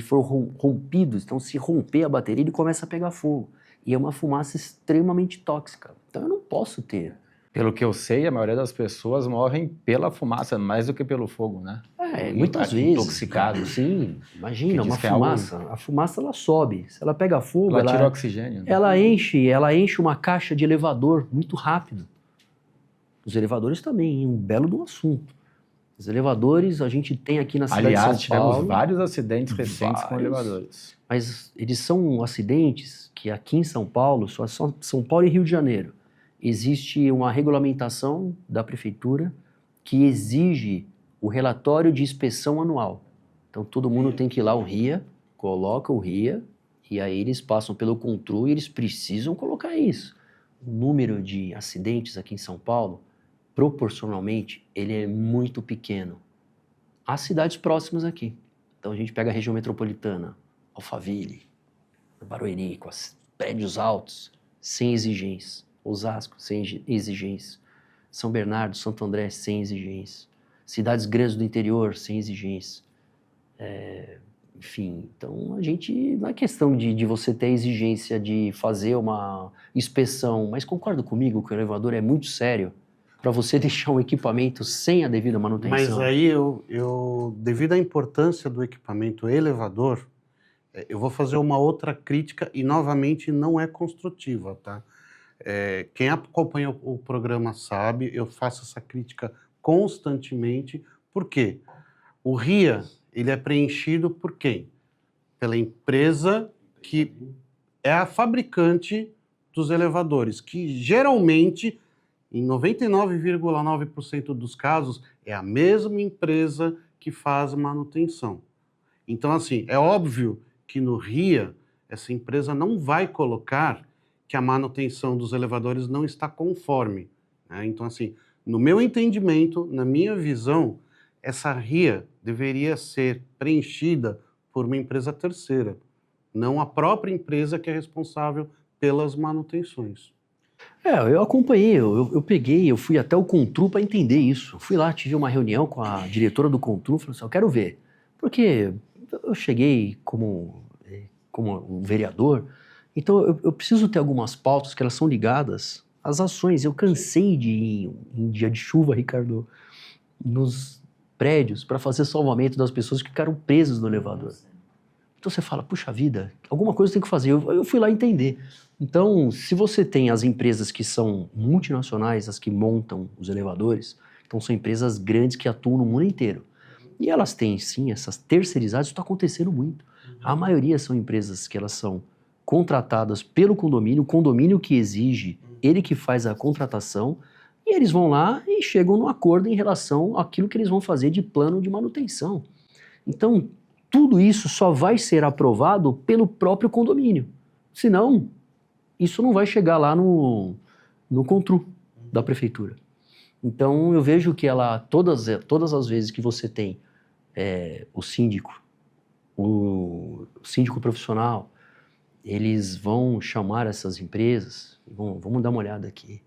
for rompido, então se romper a bateria, ele começa a pegar fogo. E é uma fumaça extremamente tóxica. Então eu não posso ter. Pelo que eu sei, a maioria das pessoas morrem pela fumaça, mais do que pelo fogo, né? Muitas vezes. Intoxicado. Sim, imagina, uma que é fumaça. A fumaça, ela sobe. Se ela pega fogo, Ela tira oxigênio. Né? ela enche uma caixa de elevador muito rápido. Os elevadores também, um belo do assunto. Os elevadores, a gente tem aqui na cidade de São Paulo... Aliás, tivemos vários acidentes recentes com elevadores. Mas eles são acidentes que aqui em São Paulo, só São Paulo e Rio de Janeiro, existe uma regulamentação da prefeitura que exige o relatório de inspeção anual. Então todo mundo tem que ir lá ao RIA, coloca o RIA, e aí eles passam pelo CONTRU e eles precisam colocar isso. O número de acidentes aqui em São Paulo, proporcionalmente, ele é muito pequeno. Há cidades próximas aqui. Então a gente pega a região metropolitana, Alphaville, Barueri, com os prédios altos, sem exigência. Osasco, sem exigência. São Bernardo, Santo André, sem exigência. Cidades grandes do interior, sem exigência. Enfim, então a gente... Não é questão de você ter a exigência de fazer uma inspeção, mas concorda comigo que o elevador é muito sério para você deixar um equipamento sem a devida manutenção. Mas aí, devido à importância do equipamento elevador, eu vou fazer uma outra crítica e, novamente, não é construtiva, tá? Quem acompanha o programa sabe, eu faço essa crítica constantemente. Por quê? O RIA, ele é preenchido por quem? Pela empresa que é a fabricante dos elevadores, que geralmente, em 99,9% dos casos, é a mesma empresa que faz manutenção. Então, assim, é óbvio que no RIA, essa empresa não vai colocar que a manutenção dos elevadores não está conforme, né? Então, assim, no meu entendimento, na minha visão, essa RIA deveria ser preenchida por uma empresa terceira, não a própria empresa que é responsável pelas manutenções. Eu acompanhei, eu fui até o CONTRU para entender isso. Fui lá, tive uma reunião com a diretora do CONTRU, falei assim, eu quero ver. Porque eu cheguei como um vereador, então eu preciso ter algumas pautas que elas são ligadas às ações. Eu cansei de ir em dia de chuva, Ricardo, nos prédios para fazer salvamento das pessoas que ficaram presas no elevador. Então você fala, puxa vida, alguma coisa tem que fazer. Eu fui lá entender. Então, se você tem as empresas que são multinacionais, as que montam os elevadores, então são empresas grandes que atuam no mundo inteiro. E elas têm, sim, essas terceirizadas, isso está acontecendo muito. A maioria são empresas que elas são contratadas pelo condomínio, o condomínio que exige, ele que faz a contratação, e eles vão lá e chegam num acordo em relação àquilo que eles vão fazer de plano de manutenção. Então, tudo isso só vai ser aprovado pelo próprio condomínio. Senão, isso não vai chegar lá no CONTRU da prefeitura. Então, eu vejo que todas as vezes que você tem o síndico profissional, eles vão chamar essas empresas, vamos dar uma olhada aqui,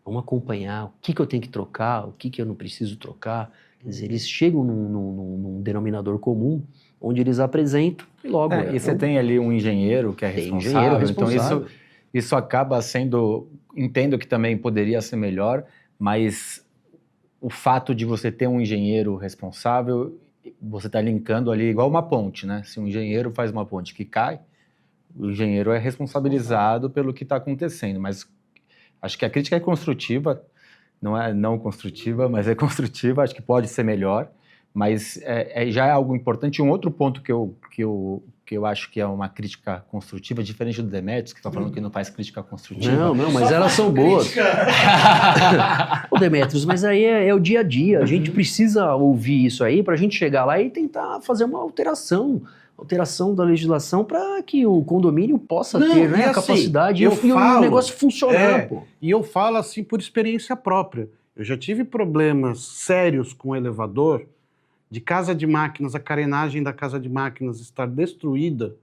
vamos acompanhar o que eu tenho que trocar, o que eu não preciso trocar. Quer dizer, eles chegam num denominador comum, onde eles apresentam e logo... E você tem ali um engenheiro que é responsável, então isso acaba sendo... Entendo que também poderia ser melhor, mas o fato de você ter um engenheiro responsável, você está linkando ali igual uma ponte, né? Se um engenheiro faz uma ponte que cai, o engenheiro é responsabilizado pelo que está acontecendo, mas acho que a crítica é construtiva, não é não construtiva, mas é construtiva, acho que pode ser melhor, mas já é algo importante. Um outro ponto que eu acho que é uma crítica construtiva, diferente do Demetrios, que está falando que não faz crítica construtiva. Não, mas elas são boas. Ô Demetrios, mas aí é o dia a dia, a gente precisa ouvir isso aí para a gente chegar lá e tentar fazer uma alteração da legislação para que o condomínio possa ter, né, a capacidade e o negócio funcionar. Pô. E eu falo assim por experiência própria. Eu já tive problemas sérios com o elevador, de casa de máquinas, a carenagem da casa de máquinas estar destruída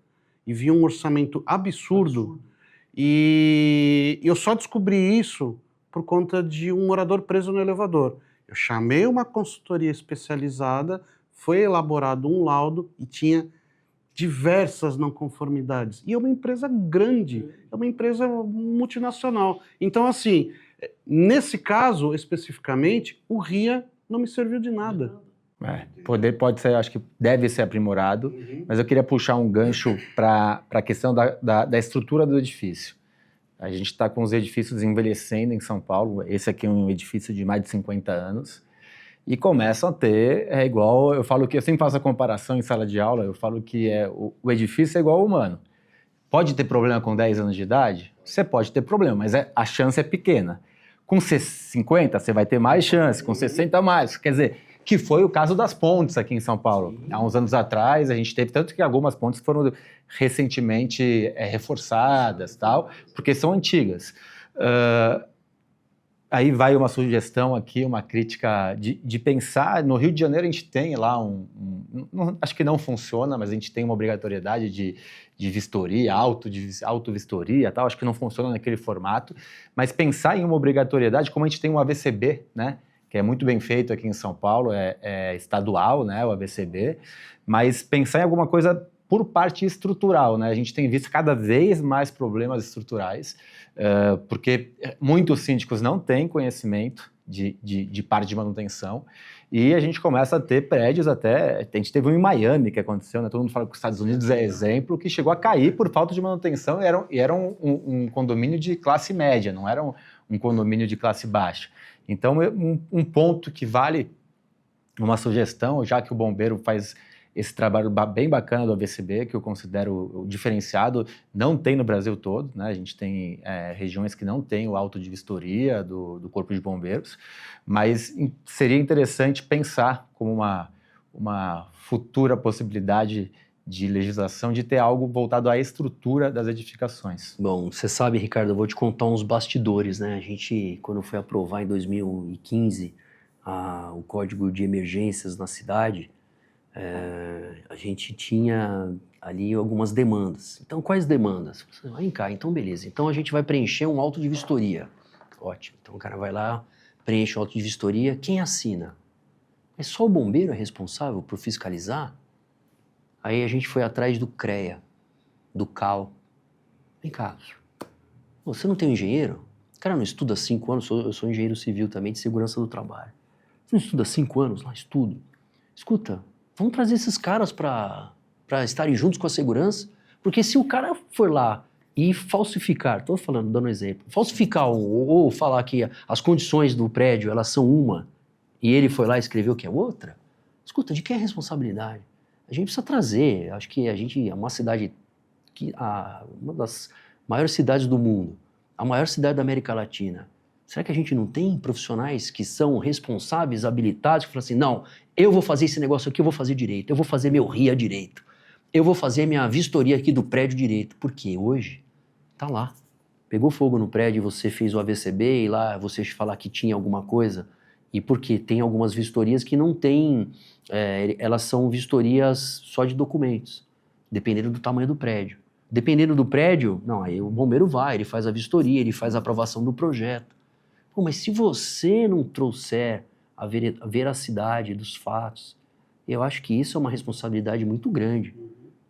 e vi um orçamento absurdo. E eu só descobri isso por conta de um morador preso no elevador. Eu chamei uma consultoria especializada, foi elaborado um laudo e tinha diversas não conformidades. E é uma empresa grande, é uma empresa multinacional. Então, assim, nesse caso, especificamente, o RIA não me serviu de nada. Pode ser, acho que deve ser aprimorado, mas eu queria puxar um gancho para a questão da estrutura do edifício. A gente está com os edifícios envelhecendo em São Paulo, esse aqui é um edifício de mais de 50 anos, e começam a ter, igual, eu falo que eu sempre faço a comparação em sala de aula, eu falo que o edifício é igual ao humano. Pode ter problema com 10 anos de idade? Você pode ter problema, mas a chance é pequena. Com 50, você vai ter mais chance, com 60 mais. Quer dizer, que foi o caso das pontes aqui em São Paulo. Há uns anos atrás, a gente teve, tanto que algumas pontes foram recentemente reforçadas, tal, porque são antigas. Aí vai uma sugestão aqui, uma crítica de pensar, no Rio de Janeiro a gente tem lá acho que não funciona, mas a gente tem uma obrigatoriedade de vistoria, auto-vistoria, tal, acho que não funciona naquele formato, mas pensar em uma obrigatoriedade, como a gente tem um AVCB, né, que é muito bem feito aqui em São Paulo, é estadual, né, o AVCB, mas pensar em alguma coisa por parte estrutural, né? A gente tem visto cada vez mais problemas estruturais, porque muitos síndicos não têm conhecimento de parte de manutenção, e a gente começa a ter prédios até... A gente teve um em Miami que aconteceu, né? Todo mundo fala que os Estados Unidos é exemplo, que chegou a cair por falta de manutenção, e era um condomínio de classe média, não era um condomínio de classe baixa. Então, um ponto que vale uma sugestão, já que o bombeiro faz esse trabalho bem bacana do AVCB, que eu considero diferenciado, não tem no Brasil todo, né? A gente tem regiões que não tem o auto de vistoria do Corpo de Bombeiros, mas seria interessante pensar como uma futura possibilidade de legislação de ter algo voltado à estrutura das edificações. Bom, você sabe, Ricardo, eu vou te contar uns bastidores, né? A gente, quando foi aprovar em 2015 o Código de Emergências na cidade, a gente tinha ali algumas demandas. Então, quais demandas? Vem cá, então beleza. Então a gente vai preencher um auto de vistoria. Ótimo. Então o cara vai lá, preenche o auto de vistoria. Quem assina? É só o bombeiro responsável por fiscalizar? Aí a gente foi atrás do CREA, do CAL. Vem cá, você não tem um engenheiro? O cara não estuda 5 anos, eu sou engenheiro civil também, de segurança do trabalho. Você não estuda 5 anos lá? Estudo. Escuta, vamos trazer esses caras para para estarem juntos com a segurança? Porque se o cara for lá e falsificar, estou falando, dando um exemplo, falsificar ou falar que as condições do prédio elas são uma e ele foi lá e escreveu que é outra, escuta, de quem é a responsabilidade? A gente precisa trazer, acho que a gente é uma cidade, uma das maiores cidades do mundo, a maior cidade da América Latina. Será que a gente não tem profissionais que são responsáveis, habilitados, que falam assim, não, eu vou fazer esse negócio aqui, eu vou fazer direito, eu vou fazer meu RIA direito, eu vou fazer minha vistoria aqui do prédio direito, porque hoje tá lá. Pegou fogo no prédio e você fez o AVCB e lá você falar que tinha alguma coisa, e porque tem algumas vistorias que não tem, elas são vistorias só de documentos, dependendo do tamanho do prédio. Dependendo do prédio, não, aí o bombeiro vai, ele faz a vistoria, ele faz a aprovação do projeto. Pô, mas se você não trouxer a veracidade dos fatos, eu acho que isso é uma responsabilidade muito grande.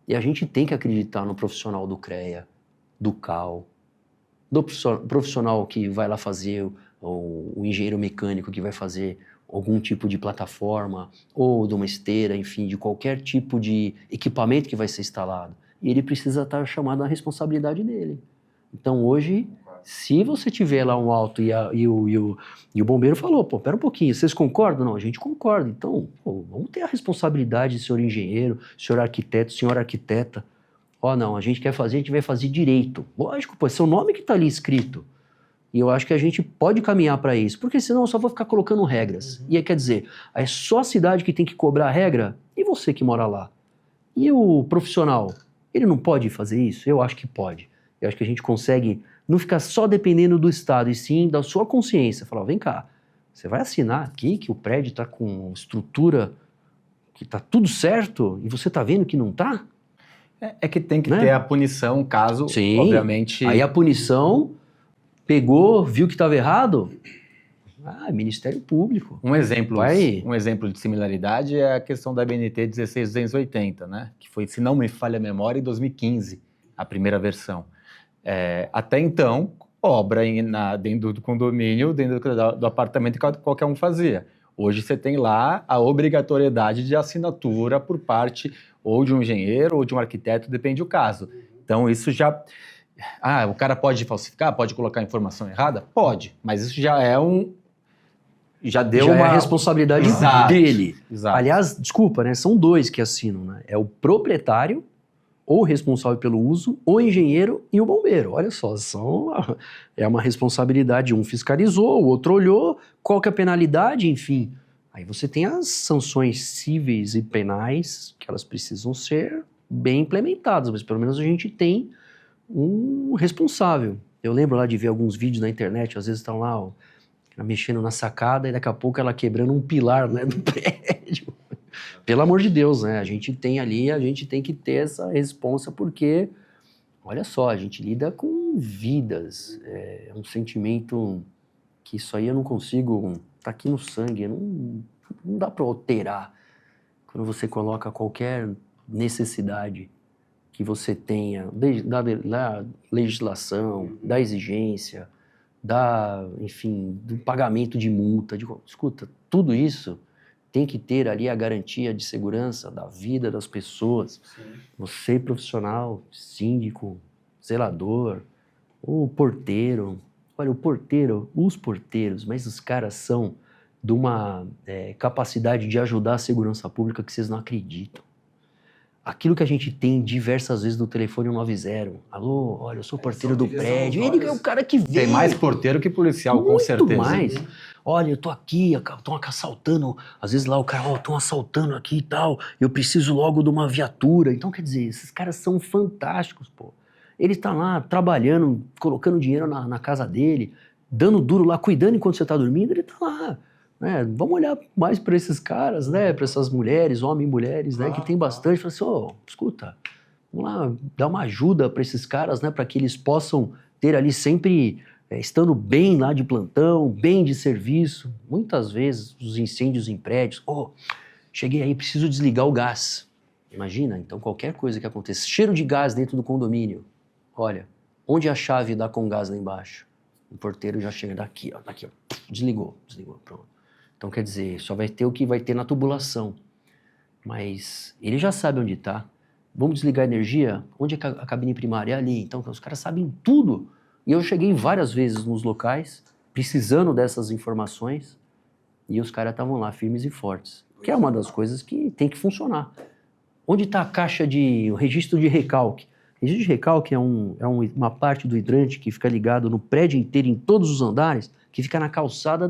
E a gente tem que acreditar no profissional do CREA, do CAL, do profissional que vai lá fazer, o engenheiro mecânico que vai fazer algum tipo de plataforma, ou de uma esteira, enfim, de qualquer tipo de equipamento que vai ser instalado. E ele precisa estar chamado à responsabilidade dele. Então hoje, se você tiver lá um auto e o bombeiro falou, pô, pera um pouquinho, vocês concordam? Não, a gente concorda. Então, pô, vamos ter a responsabilidade, senhor engenheiro, senhor arquiteto, senhora arquiteta. Ó, não, a gente quer fazer, a gente vai fazer direito. Lógico, pô, é seu nome que está ali escrito. E eu acho que a gente pode caminhar para isso, porque senão eu só vou ficar colocando regras. E aí quer dizer, é só a cidade que tem que cobrar a regra e você que mora lá. E o profissional, ele não pode fazer isso? Eu acho que pode. Eu acho que a gente consegue não ficar só dependendo do Estado, e sim da sua consciência. Falar, vem cá, você vai assinar aqui que o prédio está com estrutura, que está tudo certo, e você está vendo que não está? É que tem que ter a punição, caso, sim, obviamente... Aí a punição pegou, viu que estava errado, Ministério Público. Um exemplo de similaridade é a questão da BNT 16280, né? Que foi, se não me falha a memória, em 2015, a primeira versão. Até então, obra dentro do condomínio, dentro do apartamento que qualquer um fazia. Hoje você tem lá a obrigatoriedade de assinatura por parte ou de um engenheiro ou de um arquiteto, depende do caso. Então isso já... o cara pode falsificar, pode colocar informação errada? Pode, mas isso já é já deu uma... é a responsabilidade dele. Exato. Aliás, desculpa, né? São dois que assinam, né? É o proprietário, ou responsável pelo uso, o engenheiro e o bombeiro. Olha só, é uma responsabilidade. Um fiscalizou, o outro olhou, qual que é a penalidade, enfim. Aí você tem as sanções cíveis e penais, que elas precisam ser bem implementadas, mas pelo menos a gente tem um responsável. Eu lembro lá de ver alguns vídeos na internet, às vezes estão lá, ela mexendo na sacada e daqui a pouco ela quebrando um pilar, né, do prédio. Pelo amor de Deus, né? A gente tem que ter essa responsa, porque, olha só, a gente lida com vidas. É um sentimento que isso aí eu não consigo, tá aqui no sangue, não dá para alterar. Quando você coloca qualquer necessidade que você tenha, da legislação, da exigência, enfim, do pagamento de multa, escuta, tudo isso tem que ter ali a garantia de segurança da vida das pessoas. Sim. Você, profissional, síndico, zelador, o porteiro. Olha, os porteiros, mas os caras são de uma capacidade de ajudar a segurança pública que vocês não acreditam. Aquilo que a gente tem diversas vezes no telefone 190. Alô, olha, eu sou porteiro do prédio. Ele é o cara que vem. Tem mais porteiro que policial, com certeza. Muito mais. Olha, eu tô aqui, estão assaltando. Às vezes lá o cara, estão assaltando aqui e tal. Eu preciso logo de uma viatura. Então, quer dizer, esses caras são fantásticos, pô. Ele está lá trabalhando, colocando dinheiro na casa dele, dando duro lá, cuidando enquanto você está dormindo, ele está lá. Né? Vamos olhar mais para esses caras, né? Para essas mulheres, homens e mulheres, né? Que tem bastante. Fala assim, escuta, vamos lá dar uma ajuda para esses caras, né? Para que eles possam ter ali sempre, estando bem lá de plantão, bem de serviço. Muitas vezes os incêndios em prédios, cheguei aí, preciso desligar o gás. Imagina, então qualquer coisa que aconteça, cheiro de gás dentro do condomínio, olha, onde a chave dá com gás lá embaixo? O porteiro já chega daqui, ó, desligou, pronto. Então, quer dizer, só vai ter o que vai ter na tubulação. Mas ele já sabe onde está. vamos desligar a energia? Onde é a cabine primária? É ali. Então, os caras sabem tudo. E eu cheguei várias vezes nos locais, precisando dessas informações, e os caras estavam lá, firmes e fortes. Que é uma das coisas que tem que funcionar. Onde está a caixa o registro de recalque? O registro de recalque é uma parte do hidrante que fica ligado no prédio inteiro, em todos os andares, que fica na calçada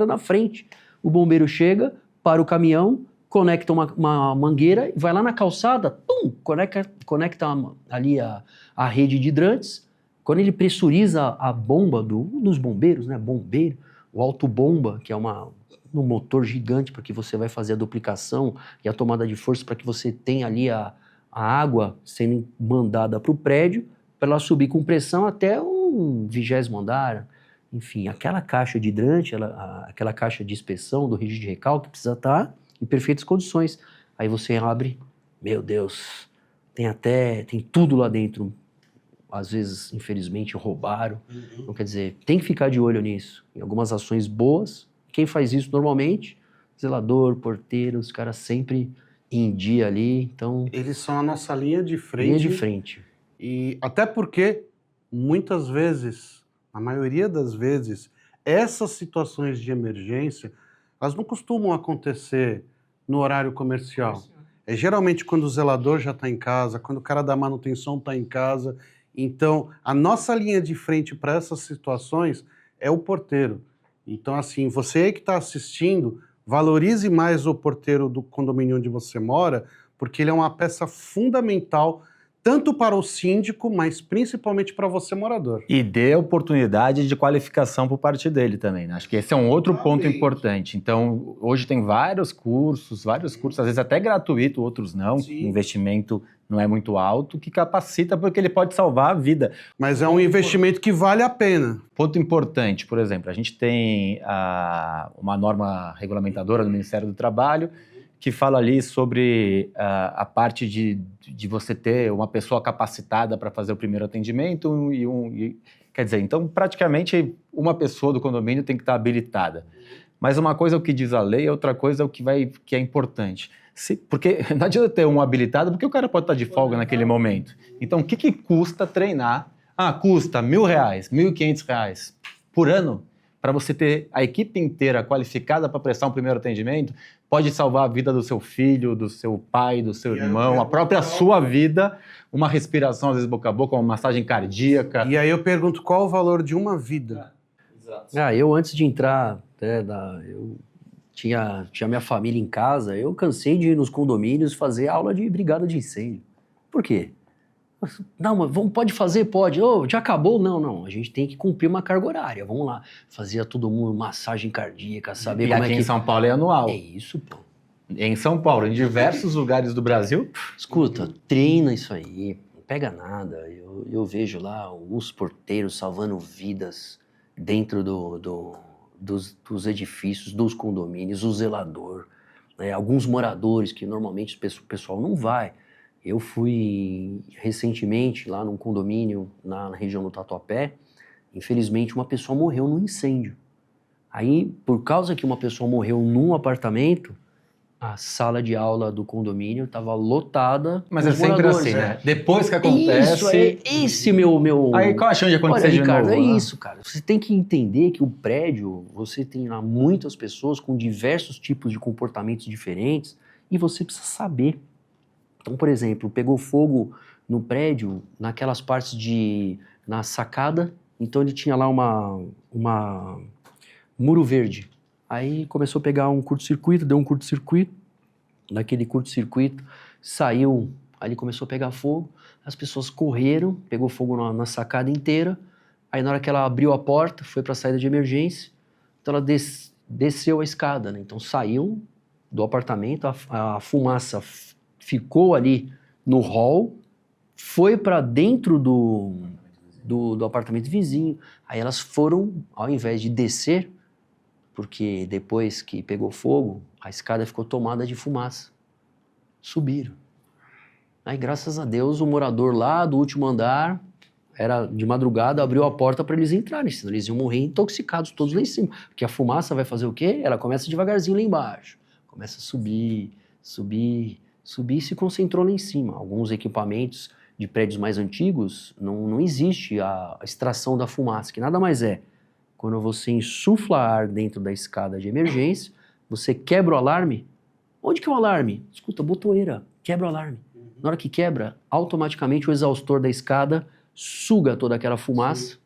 na frente. O bombeiro chega, para o caminhão, conecta uma mangueira, vai lá na calçada, pum, conecta ali a rede de hidrantes. Quando ele pressuriza a bomba dos bombeiros, né, bombeiro, o autobomba, que é um motor gigante para que você vai fazer a duplicação e a tomada de força para que você tenha ali a água sendo mandada para o prédio, para ela subir com pressão até o 20º andar. Enfim, aquela caixa de hidrante, aquela caixa de inspeção do registro de recalque precisa estar em perfeitas condições. Aí você abre, meu Deus, tem tudo lá dentro. Às vezes, infelizmente, roubaram. Então, quer dizer, tem que ficar de olho nisso. Em algumas ações boas, quem faz isso normalmente, zelador, porteiro, os caras sempre em dia ali, então... Eles são a nossa linha de frente. Linha de frente. E até porque, muitas vezes, a maioria das vezes, essas situações de emergência, elas não costumam acontecer no horário comercial. É geralmente quando o zelador já está em casa, quando o cara da manutenção está em casa. Então, a nossa linha de frente para essas situações é o porteiro. Então, assim, você aí que está assistindo, valorize mais o porteiro do condomínio onde você mora, porque ele é uma peça fundamental tanto para o síndico, mas principalmente para você, morador. E dê oportunidade de qualificação por parte dele também, né? Acho que esse é um outro ponto importante. Então, hoje tem vários cursos, às vezes até gratuito, outros não. Sim. O investimento não é muito alto, que capacita porque ele pode salvar a vida. Mas é um investimento que vale a pena. Ponto importante, por exemplo, a gente tem uma norma regulamentadora do Ministério do Trabalho que fala ali sobre a parte de você ter uma pessoa capacitada para fazer o primeiro atendimento quer dizer, então praticamente uma pessoa do condomínio tem que estar habilitada. Mas uma coisa é o que diz a lei, outra coisa é o que é importante. Porque não adianta ter um habilitado, porque o cara pode estar de folga naquele momento. Então, o que custa treinar? Custa R$1.000, R$1.500 por ano para você ter a equipe inteira qualificada para prestar um primeiro atendimento. Pode salvar a vida do seu filho, do seu pai, do seu irmão, a própria sua vida, uma respiração, às vezes boca a boca, uma massagem cardíaca. E aí eu pergunto, qual o valor de uma vida? Exato. Eu antes de entrar, eu tinha minha família em casa, eu cansei de ir nos condomínios fazer aula de brigada de incêndio. Por quê? Não, mas pode fazer? Pode. Já acabou? Não. A gente tem que cumprir uma carga horária. Vamos lá. Fazia todo mundo massagem cardíaca, saber como é que... E aqui em São Paulo é anual. É isso, pô. Em São Paulo, em diversos lugares do Brasil. Escuta, treina isso aí. Não pega nada. Eu vejo lá os porteiros salvando vidas dentro dos edifícios, dos condomínios, o zelador, né? Alguns moradores que normalmente o pessoal não vai. Eu fui recentemente lá num condomínio na região do Tatuapé. Infelizmente, uma pessoa morreu num incêndio. Aí, por causa que uma pessoa morreu num apartamento, a sala de aula do condomínio estava lotada. Mas é sempre assim, né? Depois que acontece... Isso, é esse meu... Aí qual a chance de acontecer Olha, de Ricardo, novo? é né? isso, cara. Você tem que entender que o prédio, você tem lá muitas pessoas com diversos tipos de comportamentos diferentes e você precisa saber. Então, por exemplo, pegou fogo no prédio, naquelas partes na sacada, então ele tinha lá uma muro verde. Aí começou a pegar um curto-circuito, deu um curto-circuito, naquele curto-circuito saiu, ali começou a pegar fogo, as pessoas correram, pegou fogo na sacada inteira, aí na hora que ela abriu a porta, foi para a saída de emergência, então ela desceu a escada, né? Então saiu do apartamento, a fumaça ficou ali no hall, foi para dentro do apartamento vizinho. Aí elas foram, ao invés de descer, porque depois que pegou fogo, a escada ficou tomada de fumaça. Subiram. Aí, graças a Deus, o morador lá do último andar, era de madrugada, abriu a porta para eles entrarem, senão eles iam morrer intoxicados todos lá em cima. Porque a fumaça vai fazer o quê? Ela começa devagarzinho lá embaixo. Começa a subir, subir e se concentrou lá em cima. Alguns equipamentos de prédios mais antigos, não existe a extração da fumaça, que nada mais é. Quando você insufla ar dentro da escada de emergência, você quebra o alarme. Onde que é o alarme? Escuta, botoeira, quebra o alarme. Na hora que quebra, automaticamente o exaustor da escada suga toda aquela fumaça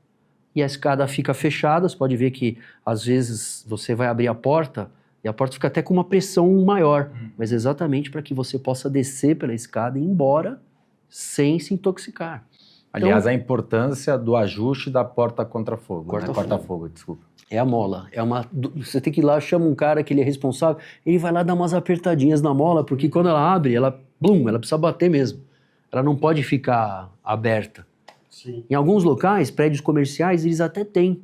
e a escada fica fechada. Você pode ver que, às vezes, você vai abrir a porta e a porta fica até com uma pressão maior, mas exatamente para que você possa descer pela escada e ir embora sem se intoxicar. Aliás, a importância do ajuste da porta contra fogo. Corta-fogo. Desculpa. É a mola. Você tem que ir lá, chama um cara que ele é responsável, ele vai lá dar umas apertadinhas na mola, porque quando ela abre, ela precisa bater mesmo. Ela não pode ficar aberta. Sim. Em alguns locais, prédios comerciais, eles até têm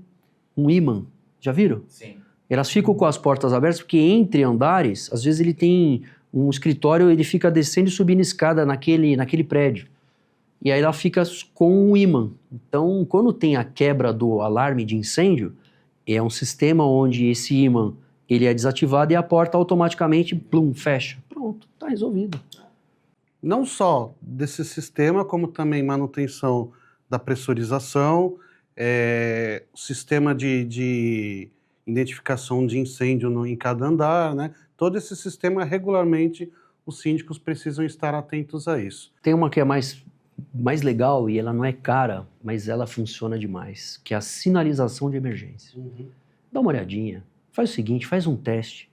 um ímã. Já viram? Sim. Elas ficam com as portas abertas, porque entre andares, às vezes ele tem um escritório, ele fica descendo e subindo escada naquele prédio. E aí ela fica com um ímã. Então, quando tem a quebra do alarme de incêndio, é um sistema onde esse ímã ele é desativado e a porta automaticamente fecha. Pronto, está resolvido. Não só desse sistema, como também manutenção da pressurização, o sistema de identificação de incêndio em cada andar, né? Todo esse sistema, regularmente, os síndicos precisam estar atentos a isso. Tem uma que é mais legal e ela não é cara, mas ela funciona demais, que é a sinalização de emergência. Dá uma olhadinha, faz o seguinte, faz um teste,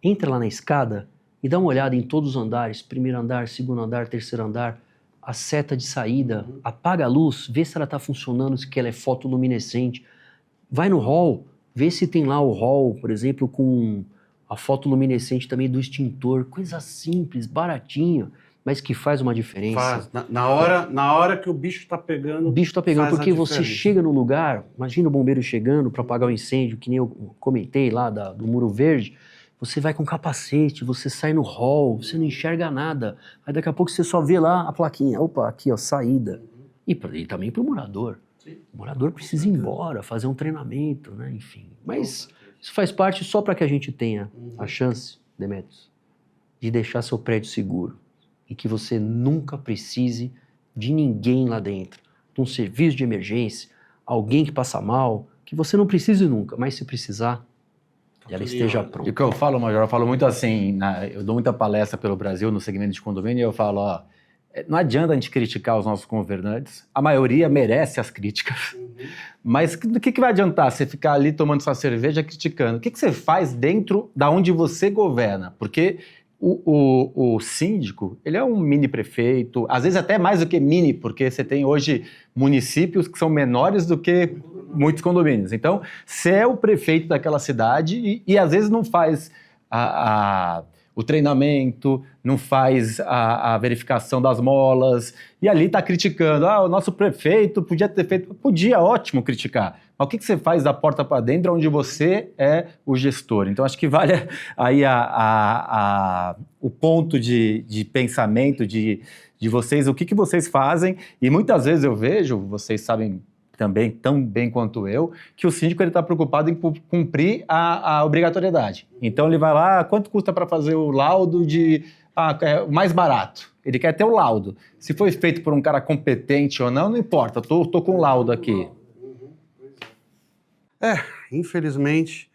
entra lá na escada e dá uma olhada em todos os andares, primeiro andar, segundo andar, terceiro andar, a seta de saída, apaga a luz, vê se ela está funcionando, se ela é fotoluminescente, vai no hall, vê se tem lá o hall, por exemplo, com a fotoluminescente também do extintor, coisa simples, baratinho, mas que faz uma diferença. Faz. Na hora que o bicho está pegando. O bicho está pegando, faz a porque você diferença. chega no lugar, imagina o bombeiro chegando para apagar o incêndio, que nem eu comentei lá do Muro Verde, você vai com capacete, você sai no hall, você não enxerga nada, aí daqui a pouco você só vê lá a plaquinha, opa, aqui ó, saída. E também para o morador. O morador precisa ir embora, fazer um treinamento, né? Enfim. Mas isso faz parte só para que a gente tenha a chance, Demetrios, de deixar seu prédio seguro. E que você nunca precise de ninguém lá dentro, de um serviço de emergência, alguém que passa mal, que você não precise nunca, mas se precisar, ela esteja E pronta. o que eu falo, Major, eu falo muito assim, eu dou muita palestra pelo Brasil no segmento de condomínio e eu falo, ó, não adianta a gente criticar os nossos governantes, a maioria merece as críticas, mas do que vai adiantar você ficar ali tomando sua cerveja criticando? O que você faz dentro da onde você governa? Porque o síndico, ele é um mini prefeito, às vezes até mais do que mini, porque você tem hoje municípios que são menores do que muitos condomínios. Então, você é o prefeito daquela cidade e às vezes não faz o treinamento, não faz a verificação das molas, e ali está criticando, o nosso prefeito podia ter feito, podia, ótimo criticar, mas o que você faz da porta para dentro, onde você é o gestor? Então, acho que vale aí o ponto de pensamento de vocês, o que vocês fazem, e muitas vezes eu vejo, vocês sabem também, tão bem quanto eu, que o síndico está preocupado em cumprir a obrigatoriedade. Então ele vai lá, quanto custa para fazer o laudo o mais barato? Ele quer ter o laudo. Se foi feito por um cara competente ou não importa, tô com o laudo aqui. Infelizmente,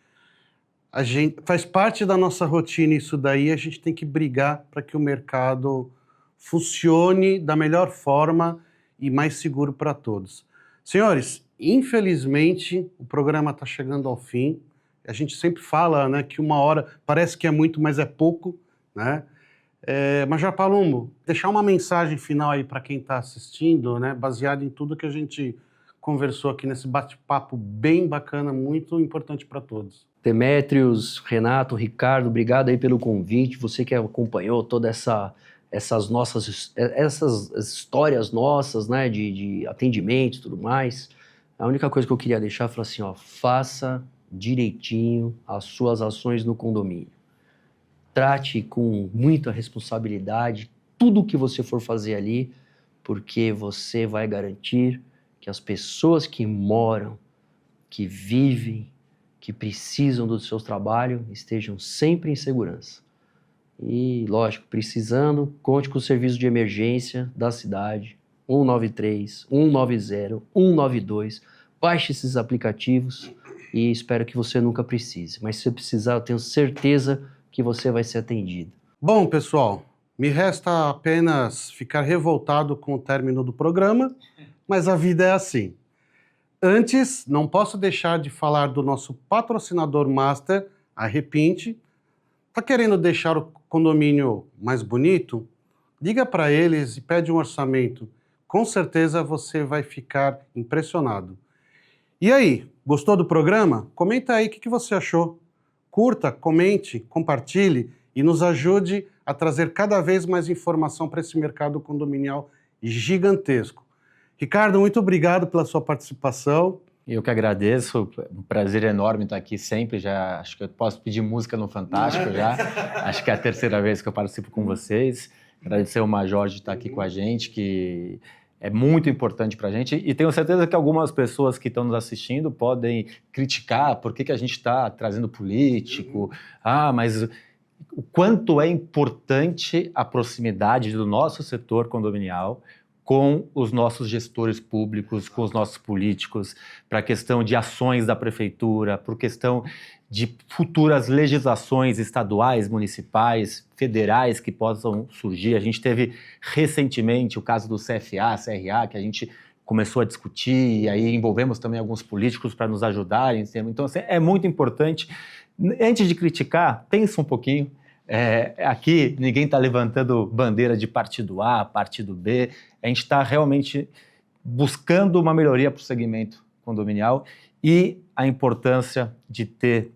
a gente faz parte da nossa rotina isso daí, a gente tem que brigar para que o mercado funcione da melhor forma e mais seguro para todos. Senhores, infelizmente o programa está chegando ao fim. A gente sempre fala, né, que 1 hora parece que é muito, mas é pouco, né? Major Palumbo, deixar uma mensagem final aí para quem está assistindo, né, baseado em tudo que a gente conversou aqui nesse bate-papo bem bacana, muito importante para todos. Demétrios, Renato, Ricardo, obrigado aí pelo convite, você que acompanhou toda essas histórias nossas, né, de atendimento e tudo mais. A única coisa que eu queria deixar é falar assim, faça direitinho as suas ações no condomínio. Trate com muita responsabilidade tudo o que você for fazer ali, porque você vai garantir que as pessoas que moram, que vivem, que precisam do seu trabalho, estejam sempre em segurança. E, lógico, precisando, conte com o serviço de emergência da cidade, 193, 190, 192. Baixe esses aplicativos e espero que você nunca precise. Mas se você precisar, eu tenho certeza que você vai ser atendido. Bom, pessoal, me resta apenas ficar revoltado com o término do programa, mas a vida é assim. Antes, não posso deixar de falar do nosso patrocinador master, a Repinte. Tá querendo deixar o condomínio mais bonito? Liga para eles e pede um orçamento. Com certeza você vai ficar impressionado. E aí, gostou do programa? Comenta aí o que você achou. Curta, comente, compartilhe e nos ajude a trazer cada vez mais informação para esse mercado condominial gigantesco. Ricardo, muito obrigado pela sua participação. Eu que agradeço, um prazer enorme estar aqui sempre, já acho que eu posso pedir música no Fantástico já, acho que é a terceira vez que eu participo com vocês, agradecer ao Major de estar aqui com a gente, que é muito importante para a gente, e tenho certeza que algumas pessoas que estão nos assistindo podem criticar por que a gente está trazendo político, mas o quanto é importante a proximidade do nosso setor condominial com os nossos gestores públicos, com os nossos políticos, para a questão de ações da prefeitura, por questão de futuras legislações estaduais, municipais, federais que possam surgir. A gente teve recentemente o caso do CFA, CRA, que a gente começou a discutir, e aí envolvemos também alguns políticos para nos ajudarem. Então, assim, é muito importante. Antes de criticar, pensa um pouquinho. Aqui ninguém está levantando bandeira de partido A, partido B. A gente está realmente buscando uma melhoria para o segmento condominial e a importância de ter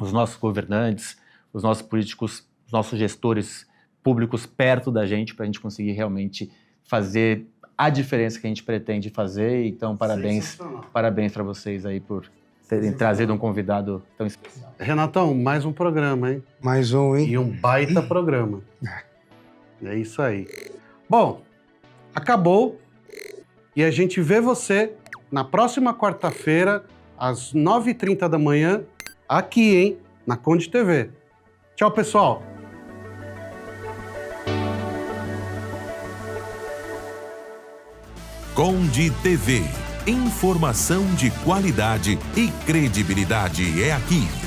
os nossos governantes, os nossos políticos, os nossos gestores públicos perto da gente para a gente conseguir realmente fazer a diferença que a gente pretende fazer. Então, parabéns para vocês aí por terem trazido um convidado tão especial. Renatão, mais um programa, hein? Mais um, hein? E um baita programa. É isso aí. Bom, acabou. E a gente vê você na próxima quarta-feira, às 9h30 da manhã, aqui, hein? Na Conde TV. Tchau, pessoal. Conde TV. Informação de qualidade e credibilidade é aqui.